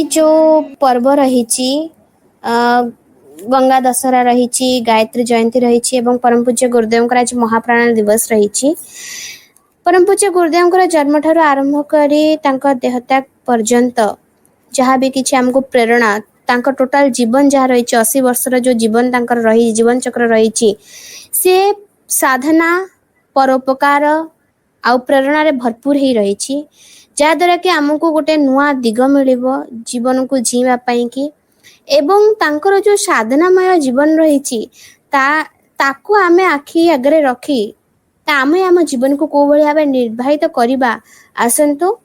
जो पर्व रही गंगा दशहरा रही गायत्री जयंती रही परम पूज्य गुरुदेव आज महाप्राण दिवस रही परम पूज्य गुरुदेव जन्म ठार आरंभ करी देहत्याग पर्यंत जहाँ भी किसी आमको प्रेरणा टोटाल जीवन जहाँ रही 80 वर्षर जो जीवन रही जीवन चक्र रही सी साधना परोपकार आउ प्रेरणा भरपूर ही रही जहाद्वारा कि आमको गोटे नुआ दिग मिल जीवन को जीवा कि एवं तांकर जो साधनामय जीवन रही ताकू आमे आखि आगे रखी आमे आम जीवन को को भाव निर्वाहित करवा आसतु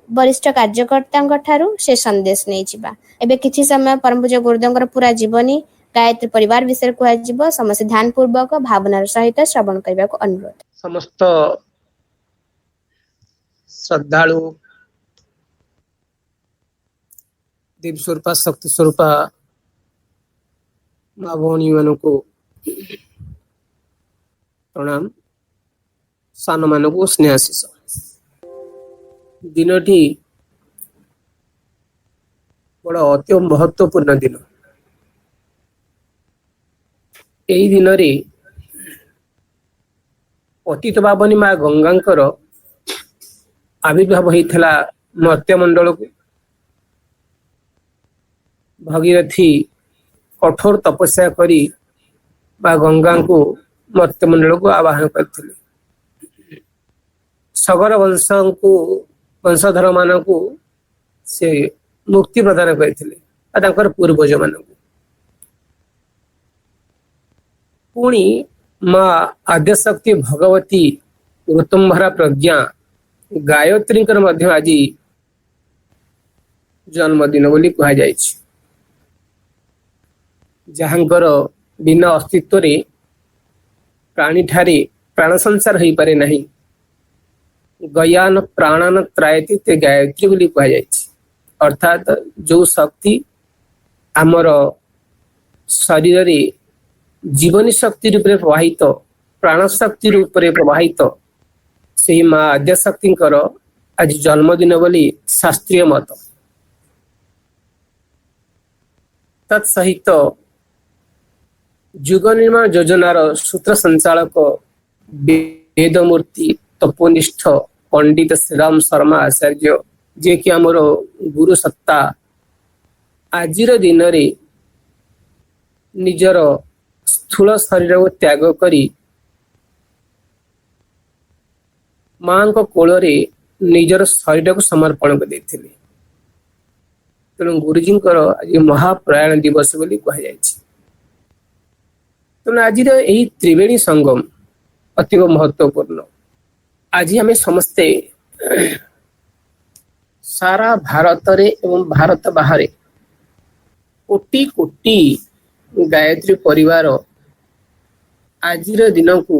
वरिष्ठ कार्यकर्ता ठारू से संदेश नहीं जिबा। एबे किछि समय परम पूज्य गुरुदेव पूरा जीवनी गायत्री परिवार विषय कह समस्त ध्यान पूर्वक भावनार सहित श्रवण करने को अनुरोध। समस्त श्रद्धालु देव स्वरूपा शक्ति स्वरूपा माँ भौणी मान को प्रणाम सान मान को स्नेहाशीष। दिनटी बड़ा अति महत्वपूर्ण दिन। यही दिन रे पतित पावनी माँ गंगांकर आविर्भाव होता मर्त्यमंडल को। भगीरथी कठोर तपस्या करी माँ गंगा को मर्त्यमंडल को आवाहन करते सगर वंशधर मान को से मुक्ति प्रदान करते पूर्वज मान को। पुणी माँ आद्यशक्ति भगवती ऋतुंभरा प्रज्ञा गायत्री आज जन्मदिन बोली कह जाए। जहाँकर बिना अस्तित्व रे प्राणी ठारे प्राण संसार हो पारे नहीं। गयान प्राणन त्रायती ते गायत्री बोली कह जाए। अर्थात जो शक्ति आमर शरीर रे जीवनी शक्ति रूप में प्रवाहित प्राण शक्ति रूप में प्रवाहित से माँ आद्यशक्ति आज जन्मदिन बोली शास्त्रीय मत। तत्सहित युग निर्माण योजनार सूत्र संचालक वेदमूर्ति तपोनिष्ठ पंडित श्रीराम शर्मा आचार्य जे कि आमर गुरु सत्ता आजिर दिन रे निजर स्थूल शरीर को त्याग करी मां को कोल रे निजर शरीर को समर्पण कर देथिले। तेणु गुरुजी आज महाप्रयाण दिवस बोली कह जाए। तेणु आज यही त्रिवेणी संगम अतीव महत्वपूर्ण। आज आम समस्ते सारा भारत रे एवं भारत बाहर कोटि कोटि गायत्री परिवार आजिर दिन को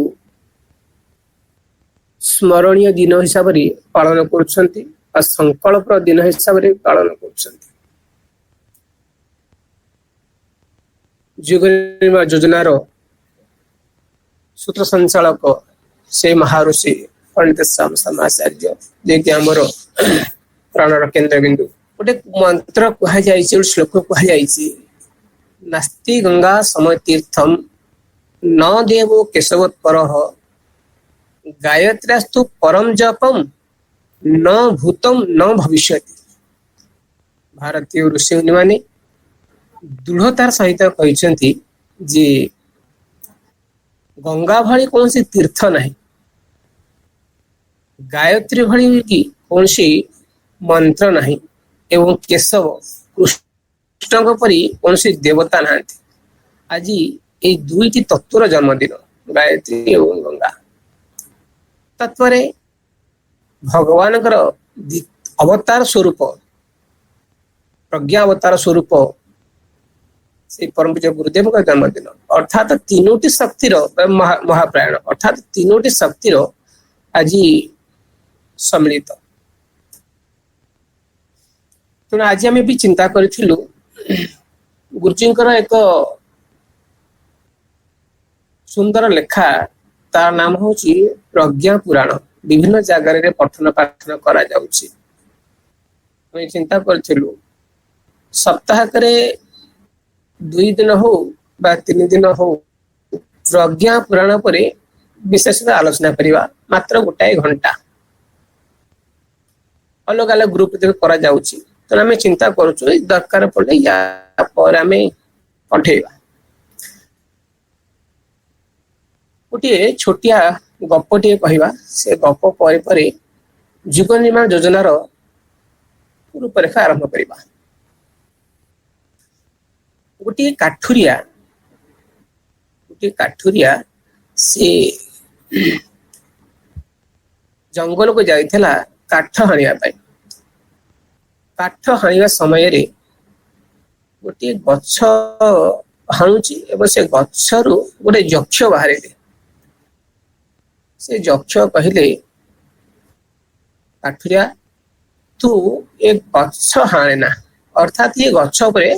स्मरणीय दिन हिसाब से पालन करुछंती और संकल्प दिन हिसाब से पालन करुछंती। युग निर्माण योजनार सूत्र संचालक से महाऋषि पंडित श्याम शर्मा आचार्य जे कि आमर प्राणर केन्द्र बिंदु गोटे मंत्र कह जाए श्लोक कह जाए नास्ति गंगा समय तीर्थम न देवो केशवत्पर गायत्र्यास्तु परम जपम न भूतम न भविष्यति। भारतीय ऋषि मुनि माने दृढ़तार सहित कहते जे गंगा भली कौन सी तीर्थ नहीं, गायत्री भली की कौन सी मंत्र नहीं एवं केशव कृष्ण परी कौन सी देवता ना। आज ये दुईटी तत्वर जन्मदिन गायत्री एवं गंगा। तत्वरे भगवान अवतार स्वरूप प्रज्ञा अवतार स्वरूप से परम पूज्य गुरुदेव का जन्मदिन अर्थात तीनोटी शक्तिर महाप्रयाण अर्थात तीनोटी शक्तिर आज सम्मिलित। तेणु आज आम भी चिंता करूँ गुरुजी एक सुंदर लेखा तार नाम हूँ प्रज्ञा पुराण। विभिन्न जगार पठन पाठन करा चिंता करूँ ସପ୍ତାହକରେ 2 ଦିନ ହଉ ବା 3 ଦିନ ହଉ ପ୍ରଜ୍ଞା ପୁରାଣ ପରେ ବିଶେଷ ଆଲୋଚନା କରିବା, ମାତ୍ର ଗୋଟାଏ ଘଣ୍ଟା। ଅଲଗା ଅଲଗା ଗ୍ରୁପ ଯେବେ କରାଯାଉଛି, ତେଣୁ ଆମେ ଚିନ୍ତା କରୁଛୁ ଦରକାର ପଡ଼ିଲେ ୟା ପରେ ଆମେ ପଠେଇବା। ଗୋଟିଏ ଛୋଟିଆ ଗପଟିଏ କହିବା, ସେ ଗପ ପରେ ପରେ ଯୁଗ ନିର୍ମାଣ ଯୋଜନାର ରୂପରେଖା ଆରମ୍ଭ କରିବା। ଗୋଟିଏ କାଠୁରିଆ ସେ ଜଙ୍ଗଲକୁ ଯାଇଥିଲା କାଠ ହାଣିବା ପାଇଁ। କାଠ ହାଣିବା ସମୟରେ ଗୋଟିଏ ଗଛ ହାଣୁଛି ଏବଂ ସେ ଗଛରୁ ଗୋଟେ ଯକ୍ଷ ବାହାରିଲେ। ସେ ଯକ୍ଷ କହିଲେ, କାଠୁରିଆ ତୁ ଏ ଗଛ ହାଣେ ନା, ଅର୍ଥାତ୍ ଏ ଗଛ ଉପରେ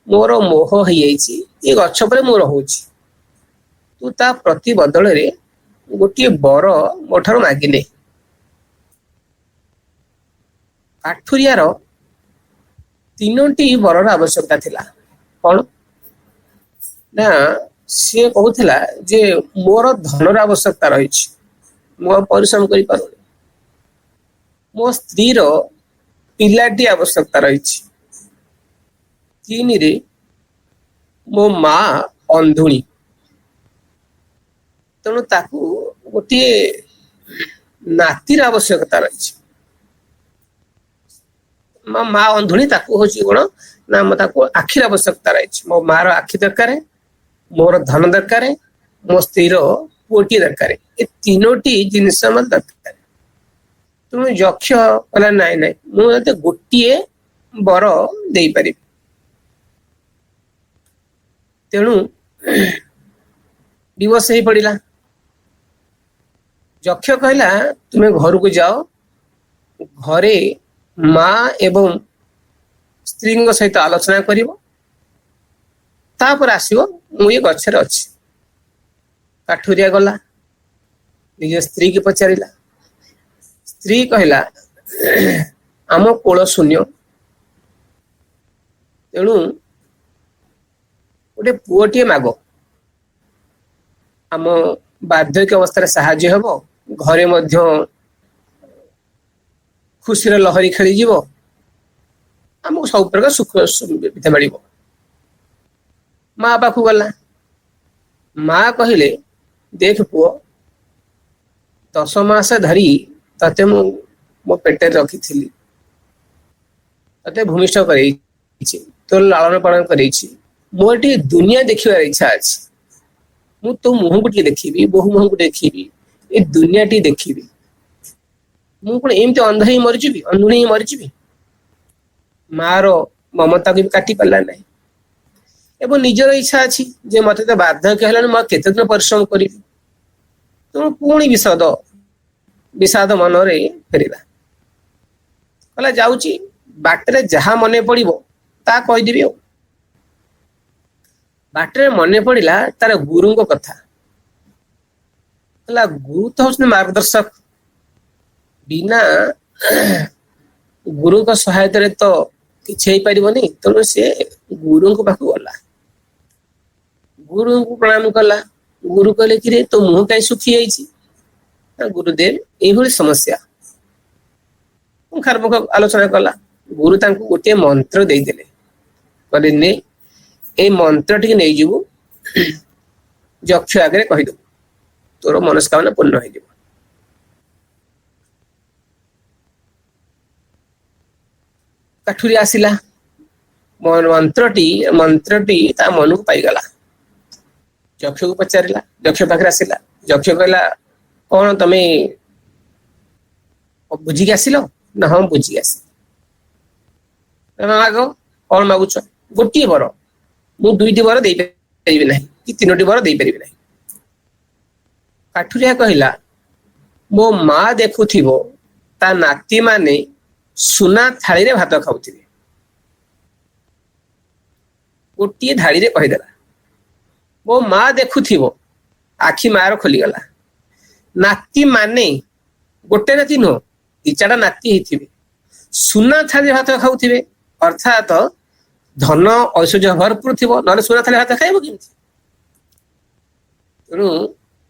ମୋର ମୋହ ହେଇଯାଇଛି, ଏ ଗଛ ଉପରେ ମୁଁ ରହୁଛି। ତୁ ତା ପ୍ରତି ବଦଳରେ ଗୋଟିଏ ବର ମୋ ଠାରୁ ମାଗିଲେ। କାଠୁରିଆର 3ଟି ବରର ଆବଶ୍ୟକତା ଥିଲା। କଣ ନା, ସିଏ କହୁଥିଲା ଯେ ମୋର ଧନର ଆବଶ୍ୟକତା ରହିଛି, ମୁଁ ପରିଶ୍ରମ କରିପାରୁନି। ମୋ ସ୍ତ୍ରୀର ପିଲାଟି ଆବଶ୍ୟକତା ରହିଛି। 3ରେ ମୋ ମା ଅନ୍ଧୁଣୀ, ତେଣୁ ତାକୁ ଗୋଟିଏ ନାତିର ଆବଶ୍ୟକତା ରହିଛି। ମା ଅନ୍ଧୁଣୀ, ତାକୁ ହଉଛି କଣ ନା ତାକୁ ଆଖିର ଆବଶ୍ୟକତା ରହିଛି। ମୋ ମାର ଆଖି ଦରକାର, ମୋର ଧନ ଦରକାର, ମୋ ସ୍ତ୍ରୀର ପୁଅଟିଏ ଦରକାର। ଏ 3ଟି ଜିନିଷ ମତେ ଦରକାର। ତେଣୁ ଯକ୍ଷ କହିଲା, ନାଇଁ ନାଇଁ, ମୁଁ ତତେ ଗୋଟିଏ ବର ଦେଇପାରିବି। ତେଣୁ ବିବଶ ହେଇ ପଡିଲା। ଯକ୍ଷ କହିଲା, ତୁମେ ଘରକୁ ଯାଅ, ଘରେ ମା ଏବଂ ସ୍ତ୍ରୀଙ୍କ ସହିତ ଆଲୋଚନା କରିବ, ତାପରେ ଆସିବ, ମୁଁ ଏ ଗଛରେ ଅଛି। କାଠୁରିଆ ଗଲା, ନିଜ ସ୍ତ୍ରୀ କି ପଚାରିଲା। ସ୍ତ୍ରୀ କହିଲା, ଆମ କୋଳ ଶୂନ୍ୟ, ତେଣୁ ଗୋଟେ ପୁଅଟିଏ ମାଗ, ଆମ ବାର୍ଦ୍ଧକ୍ୟ ଅବସ୍ଥାରେ ସାହାଯ୍ୟ ହେବ, ଘରେ ମଧ୍ୟ ଖୁସିର ଲହରୀ ଖେଳିଯିବ, ଆମକୁ ସବୁ ପ୍ରକାର ସୁଖ ସୁବିଧା ମିଳିବ। ମା ପାଖକୁ ଗଲା। ମା କହିଲେ, ଦେଖ ପୁଅ, 10 ମାସ ଧରି ତତେ ମୁଁ ମୋ ପେଟରେ ରଖିଥିଲି, ତତେ ଭୂମିଷ୍ଠ କରେଇଛି, ତୋର ଲାଳନ ପାଳନ କରେଇଛି। ମୋର ଟିକେ ଦୁନିଆ ଦେଖିବାର ଇଚ୍ଛା ଅଛି। ମୁଁ ତୋ ମୁହଁକୁ ଟିକେ ଦେଖିବି, ବୋହୁ ମୁହଁକୁ ଦେଖିବି, ଏ ଦୁନିଆ ଟିକେ ଦେଖିବି। ମୁଁ କଣ ଏମିତି ଅନ୍ଧ ହେଇ ମରିଯିବି, ଅନ୍ଧୁଣୀ ହେଇ ମରିଯିବି? ମାର ମମତାକୁ ବି କାଟି ପାରିଲା ନାହିଁ ଏବଂ ନିଜର ଇଚ୍ଛା ଅଛି ଯେ ମତେ ତ ବାର୍ଦ୍ଧକ୍ୟ ହେଲାଣି, ମୁଁ କେତେ ଦିନ ପରିଶ୍ରମ କରିବି। ତେଣୁ ପୁଣି ବିଷାଦ ମନରେ ଫେରିଲା। କହିଲା, ଯାଉଛି, ବାଟରେ ଯାହା ମନେ ପଡିବ ତା କହିଦେବି। ଆଉ ବାଟରେ ମନେ ପଡିଲା ତାର ଗୁରୁଙ୍କ କଥା। ହେଲା, ଗୁରୁ ତ ହଉଛନ୍ତି ମାର୍ଗଦର୍ଶକ। ବିନା ଗୁରୁଙ୍କ ସହାୟତାରେ ତ କିଛି ହେଇପାରିବନି। ତେଣୁ ସେ ଗୁରୁଙ୍କ ପାଖକୁ ଗଲା, ଗୁରୁଙ୍କୁ ପ୍ରଣାମ କଲା। ଗୁରୁ କହିଲେ, କିରେ ତୋ ମୁହଁ କାହିଁ ଶୁଖି ଯାଇଛି? ଗୁରୁଦେବ, ଏଇଭଳି ସମସ୍ୟା। ପୁଙ୍ଖାନୁପୁଙ୍ଖ ଆଲୋଚନା କଲା। ଗୁରୁ ତାଙ୍କୁ ଗୋଟିଏ ମନ୍ତ୍ର ଦେଇଦେଲେ, କହିଲେ, ନେ ଏଇ ମନ୍ତ୍ର ଟିକେ ନେଇଯିବୁ, ଯକ୍ଷ ଆଗରେ କହିଦବୁ, ତୋର ମନସ୍କାମନା ପୂର୍ଣ୍ଣ ହେଇଯିବ। କାଠୁରିଆ ଆସିଲା, ମନ୍ତ୍ରଟି ତା ମନକୁ ପାଇଗଲା। ଯକ୍ଷକୁ ପଚାରିଲା, ଯକ୍ଷ ପାଖରେ ଆସିଲା। ଯକ୍ଷ କହିଲା, କଣ ତମେ ବୁଝିକି ଆସିଲ? ନା ହଁ, ବୁଝିକି ଆସିଲି। ମାଗ, କଣ ମାଗୁଛ? ଗୋଟିଏ ବର, ମୁଁ 2ଟି ବର ଦେଇପାରିବି ନାହିଁ, କି 3ଟି ବର ଦେଇପାରିବି ନାହିଁ। କାଠୁରିଆ କହିଲା, ମୋ ମା ଦେଖୁଥିବ ତା ନାତି ମାନେ ସୁନା ଥାଳିରେ ଭାତ ଖାଉଥିବେ। ଗୋଟିଏ ଧାଡିରେ କହିଦେଲା। ମୋ ମା ଦେଖୁଥିବ, ଆଖି ମାର ଖୋଲିଗଲା। ନାତି ମାନେ, ଗୋଟେ ନାତି ନୁହଁ, 2-4ଟା ନାତି ହେଇଥିବେ, ସୁନା ଥାଳିରେ ଭାତ ଖାଉଥିବେ, ଅର୍ଥାତ ଧନ ଐଶ୍ୱର୍ଯ୍ୟ ଭରପୁର ଥିବ, ନହେଲେ ସୁନା ଥାଳି ଭାତ ଖାଇବ କେମିତି? ତେଣୁ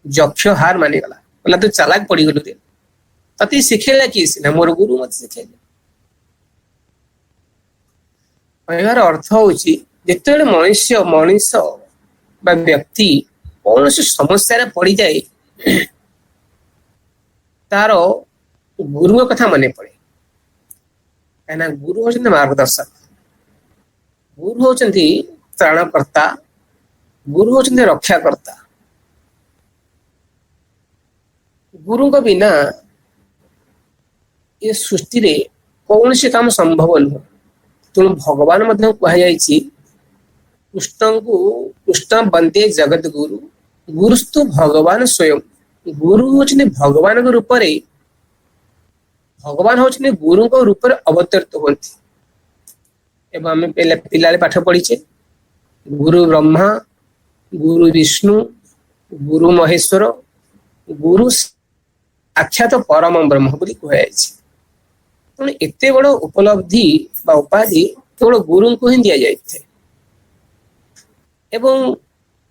ଯକ୍ଷ ହାର ମାନିଗଲା, କହିଲା ତୁ ଚାଲାକ ପଡିଗଲୁ ରେ, ତତେ ଶିଖେଇଲା କିଏ? ସିନା ମୋର ଗୁରୁ ମତେ ଶିଖେଇଲେ। କହିବାର ଅର୍ଥ ହଉଛି ଯେତେବେଳେ ମଣିଷ ବା ବ୍ୟକ୍ତି କୌଣସି ସମସ୍ୟାରେ ପଡିଯାଏ, ତାର ଗୁରୁଙ୍କ କଥା ମନେ ପଡେ। କାହିଁକିନା ଗୁରୁ ହଉଛନ୍ତି ମାର୍ଗଦର୍ଶକ, ଗୁରୁ ହଉଛନ୍ତି ତ୍ରାଣକର୍ତ୍ତା, ଗୁରୁ ହଉଛନ୍ତି ରକ୍ଷାକର୍ତ୍ତା। ଗୁରୁଙ୍କ ବିନା ଏ ସୃଷ୍ଟିରେ କୌଣସି କାମ ସମ୍ଭବ ନୁହେଁ। ତେଣୁ ଭଗବାନ ମଧ୍ୟ କୁହାଯାଇଛି କୃଷ୍ଣ ବନ୍ଦେ ଜଗତ ଗୁରୁ, ଗୁରୁସ୍ତୁ ଭଗବାନ ସ୍ୱୟଂ। ଗୁରୁ ହଉଛନ୍ତି ଭଗବାନଙ୍କ ରୂପରେ, ଭଗବାନ ହଉଛନ୍ତି ଗୁରୁଙ୍କ ରୂପରେ ଅବତୀର୍ଣ୍ଣ ହୁଅନ୍ତି। ଏବଂ ଆମେ ପିଲାବେଳେ ପାଠ ପଢିଛେ ଗୁରୁ ବ୍ରହ୍ମା, ଗୁରୁ ବିଷ୍ଣୁ, ଗୁରୁ ମହେଶ୍ୱର, ଗୁରୁ ସାକ୍ଷାତ ପରମ ବ୍ରହ୍ମ ବୋଲି କୁହାଯାଇଛି। ତେଣୁ ଏତେ ବଡ ଉପଲବ୍ଧି ବା ଉପାଧି କେବଳ ଗୁରୁଙ୍କୁ ହିଁ ଦିଆଯାଇଥାଏ। ଏବଂ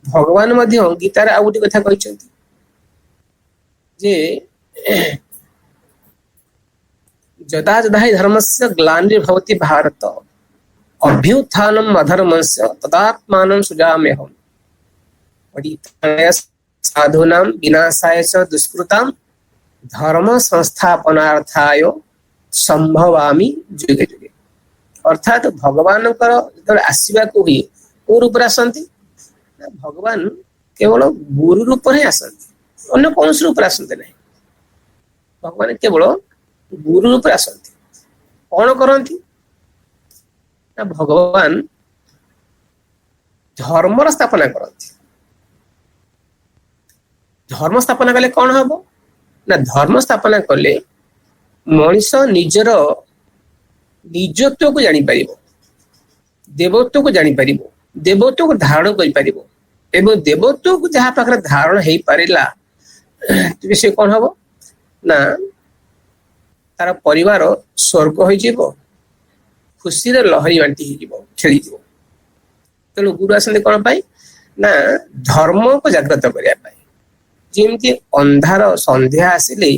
ଭଗବାନ ମଧ୍ୟ ଗୀତାରେ ଆଉ ଗୋଟେ କଥା କହିଛନ୍ତି ଯେ ଯଦା ଯଦା ହି ଧର୍ମସ୍ୟ ଗ୍ଲାନିର୍ଭବତି ଭାରତ ଅଭ୍ୟୁତ୍ଥାନମ୍ ଅଧର୍ମସ୍ୟ ତଦାତ୍ମାनं ସୃଜାମ୍ୟହମ୍ ପରିତ୍ରାଣାୟ ସାଧୂନାଂ ବିନାଶାୟ च ଦୁଷ୍କୃତାଂ ଧର୍ମ ସଂସ୍ଥାପନାର୍ଥାୟ ସମ୍ଭବାମି ଯୁଗେ ଯୁଗେ। ଅର୍ଥାତ୍ ଭଗବାନଙ୍କର ଯେତେବେଳେ ଆସିବାକୁ ହୁଏ କୋଉ ରୂପରେ ଆସନ୍ତି? ଭଗବାନ କେବଳ ଗୁରୁ ରୂପରେ ହିଁ ଆସନ୍ତି, ଅନ୍ୟ କୌଣସି ରୂପରେ ଆସନ୍ତି ନାହିଁ। ଭଗବାନ କେବଳ ଗୁରୁ ରୂପରେ ଆସନ୍ତି। କଣ କରନ୍ତି ନା ଭଗବାନ ଧର୍ମର ସ୍ଥାପନା କରନ୍ତି। ଧର୍ମ ସ୍ଥାପନା କଲେ କଣ ହବ ନା, ଧର୍ମ ସ୍ଥାପନା କଲେ ମଣିଷ ନିଜର ନିଜତ୍ୱକୁ ଜାଣିପାରିବ, ଦେବତ୍ୱକୁ ଜାଣିପାରିବ, ଦେବତ୍ୱକୁ ଧାରଣ କରିପାରିବ। ଏବଂ ଦେବତ୍ୱକୁ ଯାହା ପାଖରେ ଧାରଣ ହେଇପାରିଲା ତେବେ ସେ କଣ ହବ ନା ତାର ପରିବାର ସ୍ୱର୍ଗ ହୋଇଯିବ, ଖୁସିରେ ଲହରୀ ବାଣ୍ଟି ହେଇଯିବ, ଖେଳିଯିବ। ତେଣୁ ଗୁରୁ ଆସନ୍ତି କଣ ପାଇଁ ନା ଧର୍ମକୁ ଜାଗ୍ରତ କରିବା ପାଇଁ। ଯେମିତି ଅନ୍ଧାର ସନ୍ଧ୍ୟା ଆସିଲେ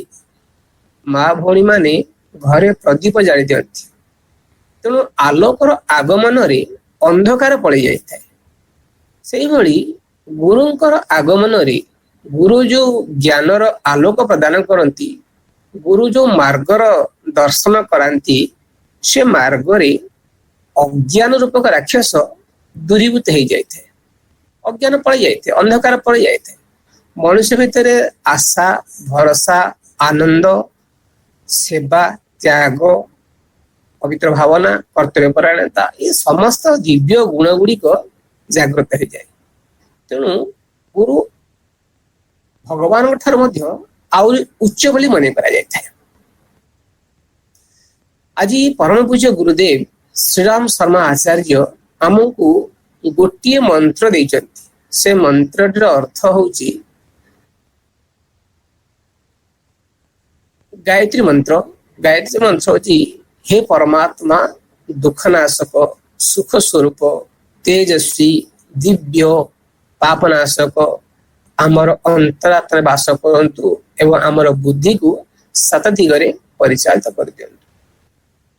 ମା ଭଉଣୀ ମାନେ ଘରେ ପ୍ରଦୀପ ଜାଳି ଦିଅନ୍ତି, ତେଣୁ ଆଲୋକର ଆଗମନରେ ଅନ୍ଧକାର ପଳେଇ ଯାଇଥାଏ। ସେଇଭଳି ଗୁରୁଙ୍କର ଆଗମନରେ ଗୁରୁ ଯୋଉ ଜ୍ଞାନର ଆଲୋକ ପ୍ରଦାନ କରନ୍ତି, ଗୁରୁ ଯୋଉ ମାର୍ଗର ଦର୍ଶନ କରାନ୍ତି, ସେ ମାର୍ଗରେ ଅଜ୍ଞାନ ରୂପକ ରାକ୍ଷସ ଦୂରୀଭୂତ ହେଇଯାଇଥାଏ, ଅଜ୍ଞାନ ପଳେଇ ଯାଇଥାଏ, ଅନ୍ଧକାର ପଳେଇ ଯାଇଥାଏ। ମଣିଷ ଭିତରେ ଆଶା, ଭରସା, ଆନନ୍ଦ, ସେବା, ତ୍ୟାଗ, ପବିତ୍ର ଭାବନା, କର୍ତ୍ତବ୍ୟପରାୟଣତା, ଏ ସମସ୍ତ ଦିବ୍ୟ ଗୁଣ ଗୁଡିକ ଜାଗ୍ରତ ହେଇଯାଏ। ତେଣୁ ଗୁରୁ ଭଗବାନଙ୍କ ଠାରୁ ମଧ୍ୟ ଆହୁରି ଉଚ୍ଚ ବୋଲି ମନେ କରାଯାଇଥାଏ। ଆଜି ପରମ ପୂଜ୍ୟ ଗୁରୁଦେବ ଶ୍ରୀରାମ ଶର୍ମା ଆଚାର୍ଯ୍ୟ ଆମକୁ ଗୋଟିଏ ମନ୍ତ୍ର ଦେଇଛନ୍ତି। ସେ ମନ୍ତ୍ରଟିର ଅର୍ଥ ହଉଛି ଗାୟତ୍ରୀ ମନ୍ତ୍ର। ଗାୟତ୍ରୀ ମନ୍ତ୍ର ହଉଛି ହେ ପରମାତ୍ମା, ଦୁଃଖନାଶକ, ସୁଖ ସ୍ୱରୂପ, ତେଜସ୍ୱୀ, ଦିବ୍ୟ, ପାପନାଶକ, ଆମର ଅନ୍ତରାତ୍ମା ବାସ କରନ୍ତୁ ଏବଂ ଆମର ବୁଦ୍ଧିକୁ ସତ ଦିଗରେ ପରିଚାଳିତ କରିଦିଅନ୍ତୁ।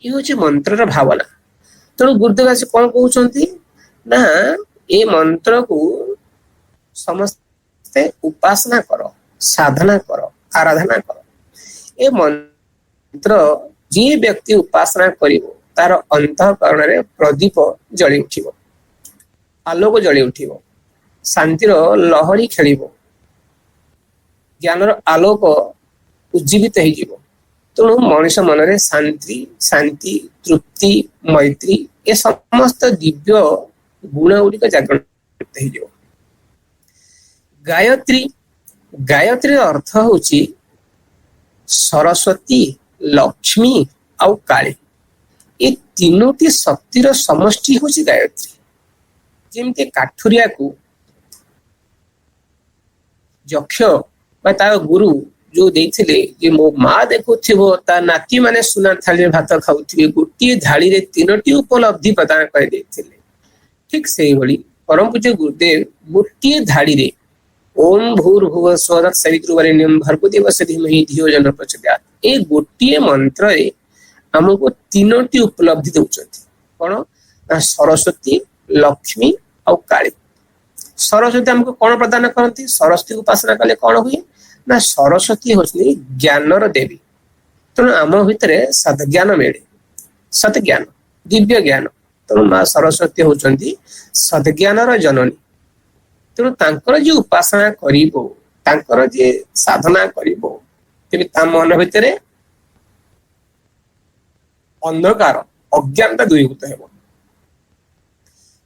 ଇଏ ହଉଛି ମନ୍ତ୍ରର ଭାବନା। ତେଣୁ ଗୁରୁଦେବ ଆସି କଣ କହୁଛନ୍ତି ନା ଏ ମନ୍ତ୍ରକୁ ସମସ୍ତେ ଉପାସନା କର, ସାଧନା କର, ଆରାଧନା କର। ଏ ମନ୍ତ୍ର ଯିଏ ବ୍ୟକ୍ତି ଉପାସନା କରିବ ତାର ଅନ୍ତଃକରଣରେ ପ୍ରଦୀପ ଜଳି ଉଠିବ, ଆଲୋକ ଜଳି ଉଠିବ, ଶାନ୍ତିର ଲହରୀ ଖେଳିବ, ଜ୍ଞାନର ଆଲୋକ ଉଜ୍ଜୀବିତ ହେଇଯିବ। ତେଣୁ ମଣିଷ ମନରେ ଶାନ୍ତି, ତୃପ୍ତି, ମୈତ୍ରୀ ଏ ସମସ୍ତ ଦିବ୍ୟ ଗୁଣ ଗୁଡିକ ଜାଗ୍ରତ ହେଇଯିବ। ଗାୟତ୍ରୀର ଅର୍ଥ ହଉଛି ସରସ୍ୱତୀ, ଲକ୍ଷ୍ମୀ ଆଉ କାଳୀ। ଏ ତିନୋଟି ଶକ୍ତିର ସମଷ୍ଟି ହଉଛି ଗାୟତ୍ରୀ। ଯେମିତି କାଠୁରିଆକୁ ଯକ୍ଷ ବା ତାର ଗୁରୁ ଯୋଉ ଦେଇଥିଲେ ଯେ ମୋ ମା ଦେଖୁଥିବ ତା ନାତି ମାନେ ସୁନା ଥାଳିରେ ଭାତ ଖାଉଥିବେ, ଗୋଟିଏ ଥାଳିରେ ତିନୋଟି ଉପଲବ୍ଧି ପ୍ରଦାନ କରିଦେଇଥିଲେ। ଠିକ ସେଇଭଳି ପରମ ପୂଜ୍ୟ ଗୁରୁଦେବ ଗୋଟିଏ ଧାଡିରେ ଓಂ ଭୂର୍ଭୁବ ସ୍ୱ ସବିତୃବରେଣ୍ୟଂ ଭର୍ଗୋ ଦେବସ୍ୟ ଧୀମହି ଧିୟୋ ଯୋ ପ୍ରଚୋଦୟାତ୍, ଏ ଗୋଟିଏ ମନ୍ତ୍ରରେ ଆମକୁ ତିନୋଟି ଉପଲବ୍ଧି ଦଉଛନ୍ତି। କଣ ନା ସରସ୍ୱତୀ, ଲକ୍ଷ୍ମୀ ଆଉ କାଳୀ। ସରସ୍ୱତୀ ଆମକୁ କଣ ପ୍ରଦାନ କରନ୍ତି? ସରସ୍ୱତୀ ଉପାସନା କଲେ କଣ ହୁଏ ନା ସରସ୍ୱତୀ ହଉଛନ୍ତି ଜ୍ଞାନର ଦେବୀ। ତେଣୁ ଆମ ଭିତରେ ସଦ୍ଜ୍ଞାନ ମିଳେ, ସତ୍ଜ୍ଞାନ, ଦିବ୍ୟ ଜ୍ଞାନ। ତେଣୁ ମା ସରସ୍ୱତୀ ହଉଛନ୍ତି ସଦ୍ଜ୍ଞାନର ଜନନୀ। ତେଣୁ ତାଙ୍କର ଯିଏ ଉପାସନା କରିବ, ତାଙ୍କର ଯିଏ ସାଧନା କରିବ, ତେବେ ତା ମନ ଭିତରେ ଅନ୍ଧକାର ଅଜ୍ଞାନତା ଦୂରୀଭୂତ ହେବ।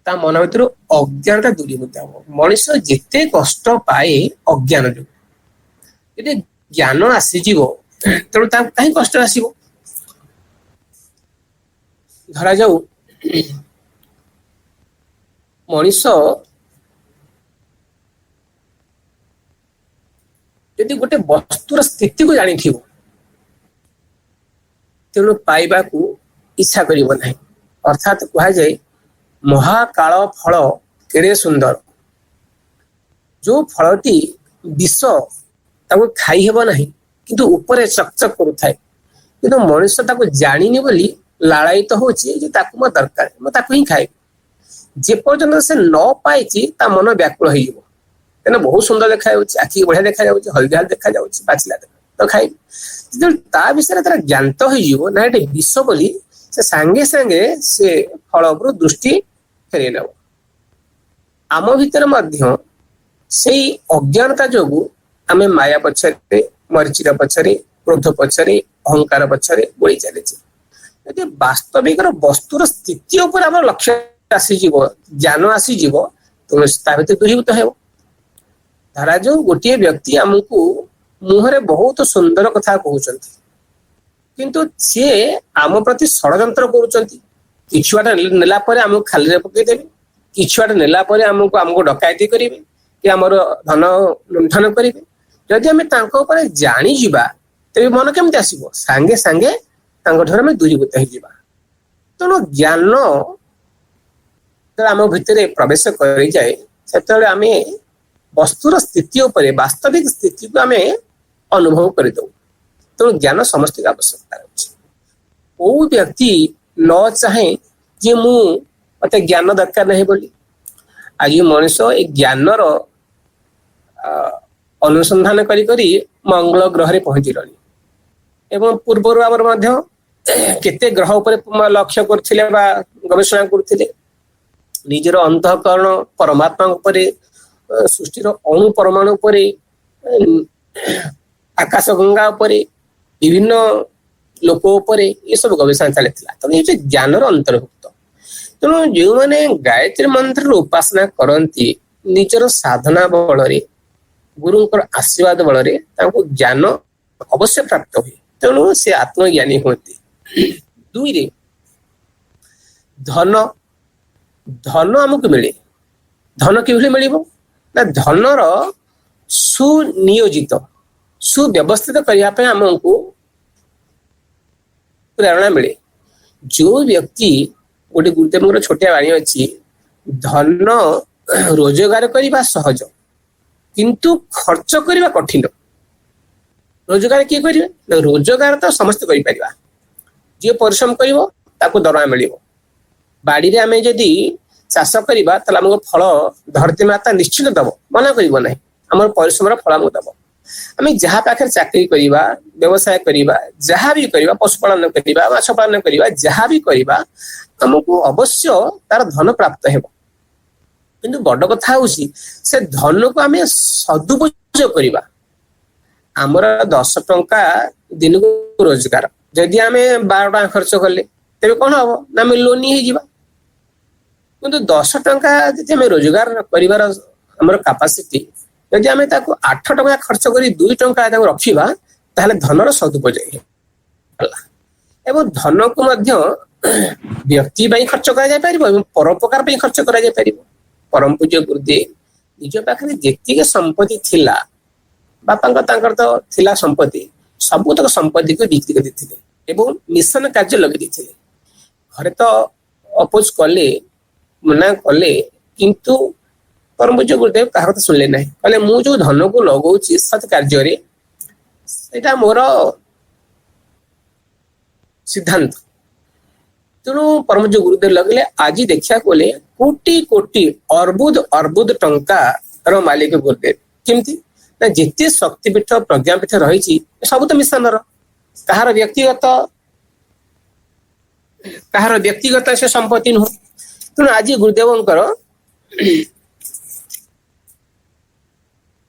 ତା ମନ ଭିତରୁ ଅଜ୍ଞାନତା ଦୂରୀଭୂତ ହେବ। ମଣିଷ ଯେତେ କଷ୍ଟ ପାଏ ଅଜ୍ଞାନ ଯୋଗୁଁ, ଯଦି ଜ୍ଞାନ ଆସିଯିବ ତେଣୁ ତାକୁ କାହିଁ କଷ୍ଟ ଆସିବ? ଧରାଯାଉ ମଣିଷ ଯଦି ଗୋଟେ ବସ୍ତୁର ସ୍ଥିତିକୁ ଜାଣିଥିବ, ତେଣୁ ପାଇବାକୁ ଇଚ୍ଛା କରିବ ନାହିଁ। ଅର୍ଥାତ୍ କୁହାଯାଏ ମହାକାଳ ଫଳ କେଡ଼େ ସୁନ୍ଦର। ଯୋଉ ଫଳଟି ବିଷ, ତାକୁ ଖାଇ ହେବ ନାହିଁ କିନ୍ତୁ ଉପରେ ଚକଚକ କରୁଥାଏ, କିନ୍ତୁ ମଣିଷ ତାକୁ ଜାଣିନି ବୋଲି ଲାଳାୟିତ ହଉଛି ଯେ ତାକୁ ମୋ ଦରକାର, ମୁଁ ତାକୁ ହିଁ ଖାଇବି। ଯେପର୍ଯ୍ୟନ୍ତ ସେ ନ ପାଇଛି ତା ମନ ବ୍ୟାକୁଳ ହେଇଯିବ, କାହିଁକିନା ବହୁତ ସୁନ୍ଦର ଦେଖାଯାଉଛି, ଆଖି ବଢିଆ ଦେଖାଯାଉଛି, ହଳଦିଆ ଦେଖାଯାଉଛି, ପାଚିଲା ତ ଖାଇବି। ଯେତେବେଳେ ତା ବିଷୟରେ ତାର ଜ୍ଞାତ ହେଇଯିବ ନା ଏଠି ବିଷ ବୋଲି, ସେ ସାଙ୍ଗେ ସାଙ୍ଗେ ସେ ଫଳ ଉପରୁ ଦୃଷ୍ଟି ଫେରେଇ ନେବ। ଆମ ଭିତରେ ମଧ୍ୟ ସେଇ ଅଜ୍ଞାନତା ଯୋଗୁ ଆମେ ମାୟା ପଛରେ, ମରିଚିର ପଛରେ, କ୍ରୋଧ ପଛରେ, ଅହଙ୍କାର ପଛରେ ଗୋଳି ଚାଲିଛେ। ଯଦି ବାସ୍ତବିକର ବସ୍ତୁର ସ୍ଥିତି ଉପରେ ଆମର ଲକ୍ଷ୍ୟ ଆସିଯିବ, ଜ୍ଞାନ ଆସିଯିବ, ତେଣୁ ତା ଭିତରେ ଦୂରୀଭୂତ ହେବ। ଧରାଯାଉ ଗୋଟିଏ ବ୍ୟକ୍ତି ଆମକୁ ମୁହଁରେ ବହୁତ ସୁନ୍ଦର କଥା କହୁଛନ୍ତି, କିନ୍ତୁ ସିଏ ଆମ ପ୍ରତି ଷଡ଼ଯନ୍ତ୍ର କରୁଛନ୍ତି। କିଛି ବାଟ ନେଲା ପରେ ଆମକୁ ଖାଲିରେ ପକେଇଦେବେ, କିଛି ବାଟ ନେଲା ପରେ ଆମକୁ ଡକାୟତି କରିବେ, କି ଆମର ଧନ ଲୁଣ୍ଠନ କରିବେ। ଯଦି ଆମେ ତାଙ୍କ ଉପରେ ଜାଣିଯିବା, ତେବେ ମନ କେମିତି ଆସିବ? ସାଙ୍ଗେ ସାଙ୍ଗେ ତାଙ୍କ ଠାରୁ ଆମେ ଦୂରୀଭୂତ ହେଇଯିବା। ତେଣୁ ଜ୍ଞାନ ଯେତେବେଳେ ଆମ ଭିତରେ ପ୍ରବେଶ କରିଯାଏ, ସେତେବେଳେ ଆମେ ବସ୍ତୁର ସ୍ଥିତି ଉପରେ ବାସ୍ତବିକ ସ୍ଥିତିକୁ ଆମେ ଅନୁଭବ କରିଦଉ। ତେଣୁ ଜ୍ଞାନ ସମସ୍ତଙ୍କ ଆବଶ୍ୟକତା ଅଛି। କୋଉ ବ୍ୟକ୍ତି ନ ଚାହେଁ ଯେ ମତେ ଜ୍ଞାନ ଦରକାର ନାହିଁ ବୋଲି? ଆଜି ମଣିଷ ଏ ଜ୍ଞାନର ଅନୁସନ୍ଧାନ କରି କରି ମଙ୍ଗଳ ଗ୍ରହରେ ପହଞ୍ଚିଲାଣି। ଏବଂ ପୂର୍ବରୁ ଆମର ମଧ୍ୟ କେତେ ଗ୍ରହ ଉପରେ ଲକ୍ଷ୍ୟ କରୁଥିଲେ ବା ଗବେଷଣା କରୁଥିଲେ। ନିଜର ଅନ୍ତଃକରଣ ପରମାତ୍ମା ଉପରେ, ସୃଷ୍ଟିର ଅଣୁ ପରମାଣୁ ଉପରେ, ଆକାଶ ଗଙ୍ଗା ଉପରେ, ବିଭିନ୍ନ ଲୋକ ଉପରେ ଏସବୁ ଗବେଷଣା ଚାଲିଥିଲା। ତେଣୁ ଏ ଜ୍ଞାନର ଅନ୍ତର୍ଭୁକ୍ତ। ତେଣୁ ଯେଉଁମାନେ ଗାୟତ୍ରୀ ମନ୍ତ୍ରର ଉପାସନା କରନ୍ତି, ନିଜର ସାଧନା ବଳରେ, ଗୁରୁଙ୍କର ଆଶୀର୍ବାଦ ବଳରେ ତାଙ୍କୁ ଜ୍ଞାନ ଅବଶ୍ୟ ପ୍ରାପ୍ତ ହୁଏ। ତେଣୁ ସେ ଆତ୍ମଜ୍ଞାନୀ ହୁଅନ୍ତି। ଦୁଇରେ, ଧନ। ଧନ ଆମକୁ ମିଳେ। ଧନ କିଭଳି ମିଳିବ ନା ଧନର ସୁନିୟୋଜିତ, ସୁବ୍ୟବସ୍ଥିତ କରିବା ପାଇଁ ଆମକୁ ପ୍ରେରଣା ମିଳେ। ଯୋଉ ବ୍ୟକ୍ତି, ଗୋଟେ ଗୁରୁଦେବଙ୍କର ଛୋଟିଆ ବାଣୀ ଅଛି, ଧନ ରୋଜଗାର କରିବା ସହଜ କିନ୍ତୁ ଖର୍ଚ୍ଚ କରିବା କଠିନ। ରୋଜଗାର କିଏ କରିବେ? ରୋଜଗାର ତ ସମସ୍ତେ କରିପାରିବା। ଯିଏ ପରିଶ୍ରମ କରିବ ତାକୁ ଦରମା ମିଳିବ। ବାଡିରେ ଆମେ ଯଦି ଚାଷ କରିବା ତାହେଲେ ଆମକୁ ଫଳ ଧରତୀ ମାତା ନିଶ୍ଚିତ ଦବ, ମନା କରିବ ନାହିଁ। ଆମର ପରିଶ୍ରମର ଫଳ ଆମକୁ ଦବ। ଆମେ ଯାହା ପାଖରେ ଚାକିରି କରିବା, ବ୍ୟବସାୟ କରିବା, ଯାହା ବି କରିବା, ପଶୁପାଳନ କରିବା, ମାଛ ପାଳନ କରିବା, ଯାହା ବି କରିବା, ଆମକୁ ଅବଶ୍ୟ ତାର ଧନ ପ୍ରାପ୍ତ ହେବ। କିନ୍ତୁ ବଡ କଥା ହଉଛି ସେ ଧନକୁ ଆମେ ସଦୁପଯୋଗ କରିବା। ଆମର 10 ଟଙ୍କା ଦିନକୁ ରୋଜଗାର, ଯଦି ଆମେ 12 ଟଙ୍କା ଖର୍ଚ୍ଚ କଲେ ତେବେ କଣ ହବ ନା ଆମେ ଲୋନି ହେଇଯିବା। କିନ୍ତୁ 10 ଟଙ୍କା ଯଦି ଆମେ ରୋଜଗାର କରିବାର ଆମର କାପାସିଟି, ଯଦି ଆମେ ତାକୁ 8 ଟଙ୍କା ଖର୍ଚ୍ଚ କରି 2 ଟଙ୍କା ତାକୁ ରଖିବା, ତାହେଲେ ଧନର ସଦୁପଯୋଗ ହେଲା। ଏବଂ ଧନକୁ ମଧ୍ୟ ବ୍ୟକ୍ତି ପାଇଁ ଖର୍ଚ୍ଚ କରାଯାଇପାରିବ ଏବଂ ପରୋପକାର ପାଇଁ ଖର୍ଚ୍ଚ କରାଯାଇପାରିବ। ପରମ ପୂଜ୍ୟ ଗୁରୁଦେବ ନିଜ ପାଖରେ ଯେତିକି ସମ୍ପତ୍ତି ଥିଲା, ବାପାଙ୍କ ତାଙ୍କର ତ ଥିଲା ସମ୍ପତ୍ତି, ସବୁତକ ସମ୍ପତ୍ତିକୁ ବିକ୍ରି କରିଦେଇଥିଲେ ଏବଂ ମିଶନ କାର୍ଯ୍ୟ ଲଗେଇ ଦେଇଥିଲେ। ଘରେ ତ ଅପୋଜ କଲେ मना कले किंतु परम पूज्य गुरुदेव कहा कथा सुनले ना कहले मु जो धन को लगौछि सत कार्य सेटा मोर सिद्धांत तेणु परम पूज्य गुरुदेव लगले आज देखा गले कोटी कोटी अर्बुद अर्बुद टंकार मालिक गुरुदेव केमती ना जिते शक्तिपीठ प्रज्ञापीठ रही सब तो मिशन कहार व्यक्तिगत से संपत्ति नुह तेणु आज गुरुदेवंकर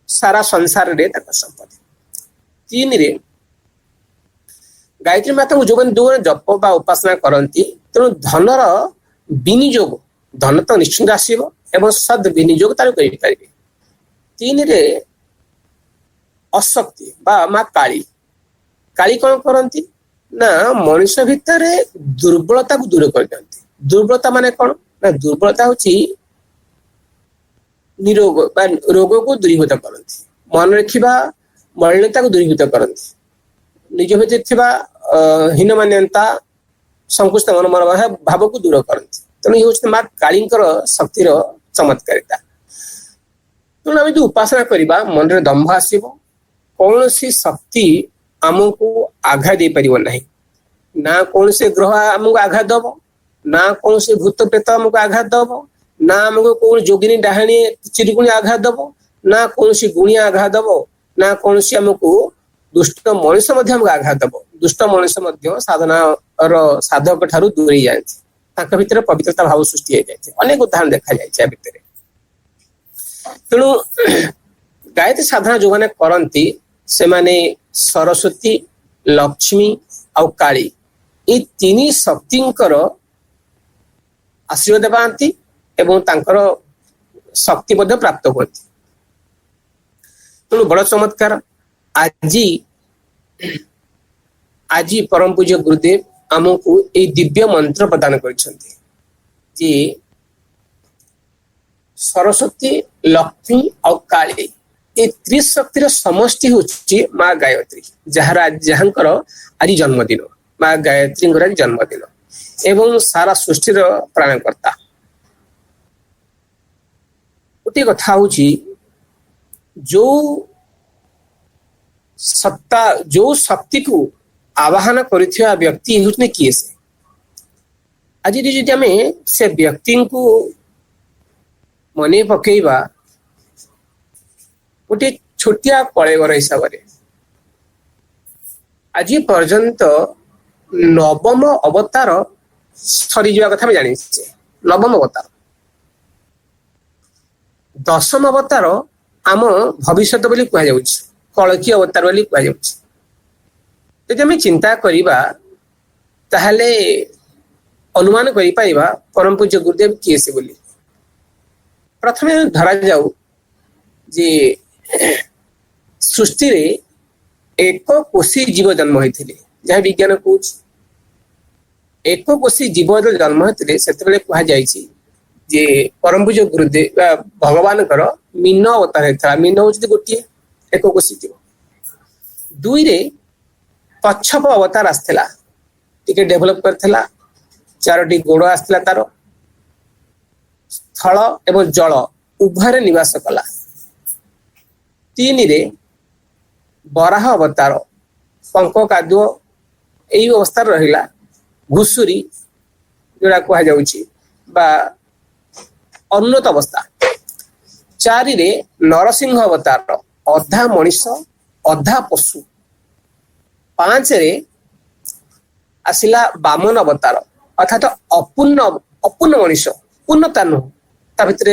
सारा संसार रे संपत्ति तीन रे गायत्री माता को जो जप बा उपासना करती तेणु धनर विनियोग धन तो निश्चिंत आसव एवं सद विनियोग तार करें तीन रे अशक्ति बा माँ काली काली कौन करती ना मनुष्य भितर दुर्बलता को दूर कर दिखती दुर्बलता माने कौन ना दुर्बलता हूँ निरोग रोग को दूरीभूत करती मन रखा मलिनता को दूरीभूत करती निज भर हीन मान्यता संकुचित मन मन भाव को दूर करती तेणु ये हूँ माँ काली शक्तिर चमत्कारिता तेणु आम जो उपासना करवा मन में दम्भ आसव कौन सी शक्ति आमको आघात दे पार ना कौन से ग्रह आमको आघात दब ना कौन से भूत प्रेत आमको आघात दब ना आमको कौन जोगिनी डाहाणी चिरकुणी आघात दब ना कौन सी गुणिया आघात दब ना कौन सी आमको दुष्ट मनुष आघात दब दुष्ट मनुष साधना साधक ठारू दूरी जाती भितर पवित्रता भाव सृष्टि हो जाए अनेक उदाहरण देखा जाए भितर तेणु गायत्री साधना जो मैंने करती से माने सरस्वती लक्ष्मी आउ काली ये तीन शक्तिंकर आशीर्वाद पाती एवं तांकर शक्ति प्राप्त होती तेणु बड़ चमत्कार आज परम पूज्य गुरुदेव आमको ये दिव्य मंत्र प्रदान करछन्ति जे सरस्वती लक्ष्मी और काली ये त्रिशक्तिर समष्टि होची माँ गायत्री जहाँकर आज जन्मदिन माँ गायत्री आज जन्मदिन एवं सारा सृष्टिर प्राणकर्ता गोटे कथा हूँ जो सत्ता जो शक्ति को आवाहन करिथिया व्यक्ति होने किए से आज जो आम से व्यक्ति को मने पकेबा गोटे छोटिया कलेवर हिसाब से आज पर्यंत नवम अवतार सरी जा कथा जानी नवम अवतार दशम अवतार आम भविष्य बोली कह कलकी अवतार बोली कह यदि आम चिंता करवा ताहले अनुमान करिपाइबा परम पूज्य गुरुदेव किए से बोली प्रथमे धरा जाऊ जे सृष्टि रे एक कोशी जीव जन्म होते जहाँ विज्ञान कह एक कोशी जीव जन्म होते से कह जे परम पूज्य गुरुदेव भगवान मीन अवतार होता मीन हूँ गोटे एक कोशी जीव दुई रे कच्छप अवतार आसला टिके डेभलप करथिला चारोटी गोड़ आसला तार स्थल एवं जल उभय निवास कला तीन रे बराह अवतार पंक कादुओ यही अवस्था रहिला घुसुरी जोड़ा कह बा अनुन्नत अवस्था चारि रे नरसिंह अवतार अधा मनीष अधा पशु पांच रे आसिला बामन अवतार अर्थात अपूर्ण अपूर्ण मनीष पूर्णता नुह ता भितर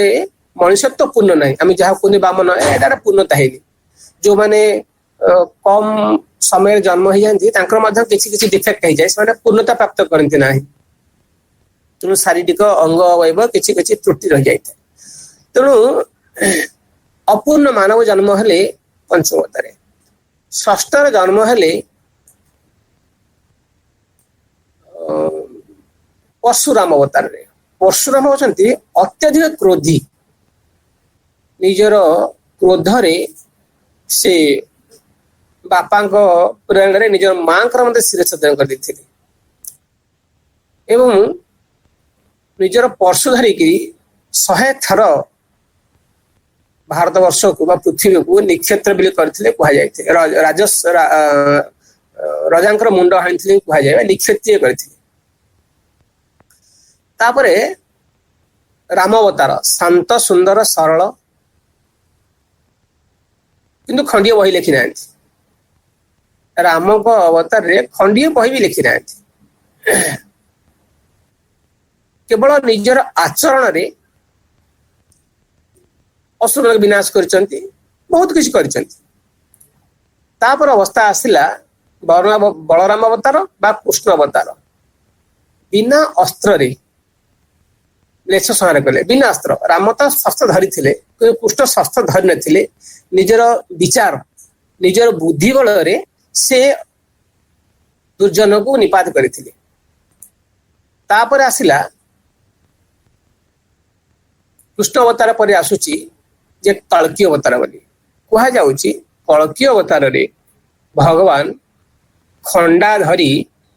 मनुष्यत्व पूर्ण ना आम जहाँ कहते बामन एटार पूर्णता है जो मैंने कम समय जन्म हो जाती किसी डिफेक्ट हो जाए पूर्णता प्राप्त करती ना तेणु शारीरिक अंग अवयव किसी त्रुटि रही जाए तेणु अपूर्ण मानव जन्म हेले पंचम अवतार षष्ठर जन्म हेले परशुराम अवतार रे परशुराम होचंती अत्यधिक क्रोधी निजर क्रोध रे से बापा प्रेरण रे निजर मां मत शिरछेदन कर देथिले एवं निजर परशु धरिकी 100 थर भारत वर्ष को पृथ्वी को निक्षेत्र भी करते कहुए राजा मुंड हाणी कहुए निक्षेत्रीय करते राम अवतार शांत सुंदर सरल किंतु खंडीय बही लिखि ना राम को अवतार रे खंडीय बही भी लिखि ना केवल निजर आचरण रे असुर विनाश करचंती बहुत किसी करचंती तापर अवस्था आसिला बलराम अवतार बा कृष्ण अवतार बिना अस्त्र रे लेश संहार कले बिना अस्त्र राम तो शस्त्र धरी थिले कृष्ण शस्त्र धरी नथिले निजर विचार निजर बुद्धि बल रे से दुर्जन को निपात करथिले तापर आसिला कृष्ण अवतार पर आसुची जे कल्की अवतार बोली कहा जाउची कल्की अवतार रे भगवान खंडा धरी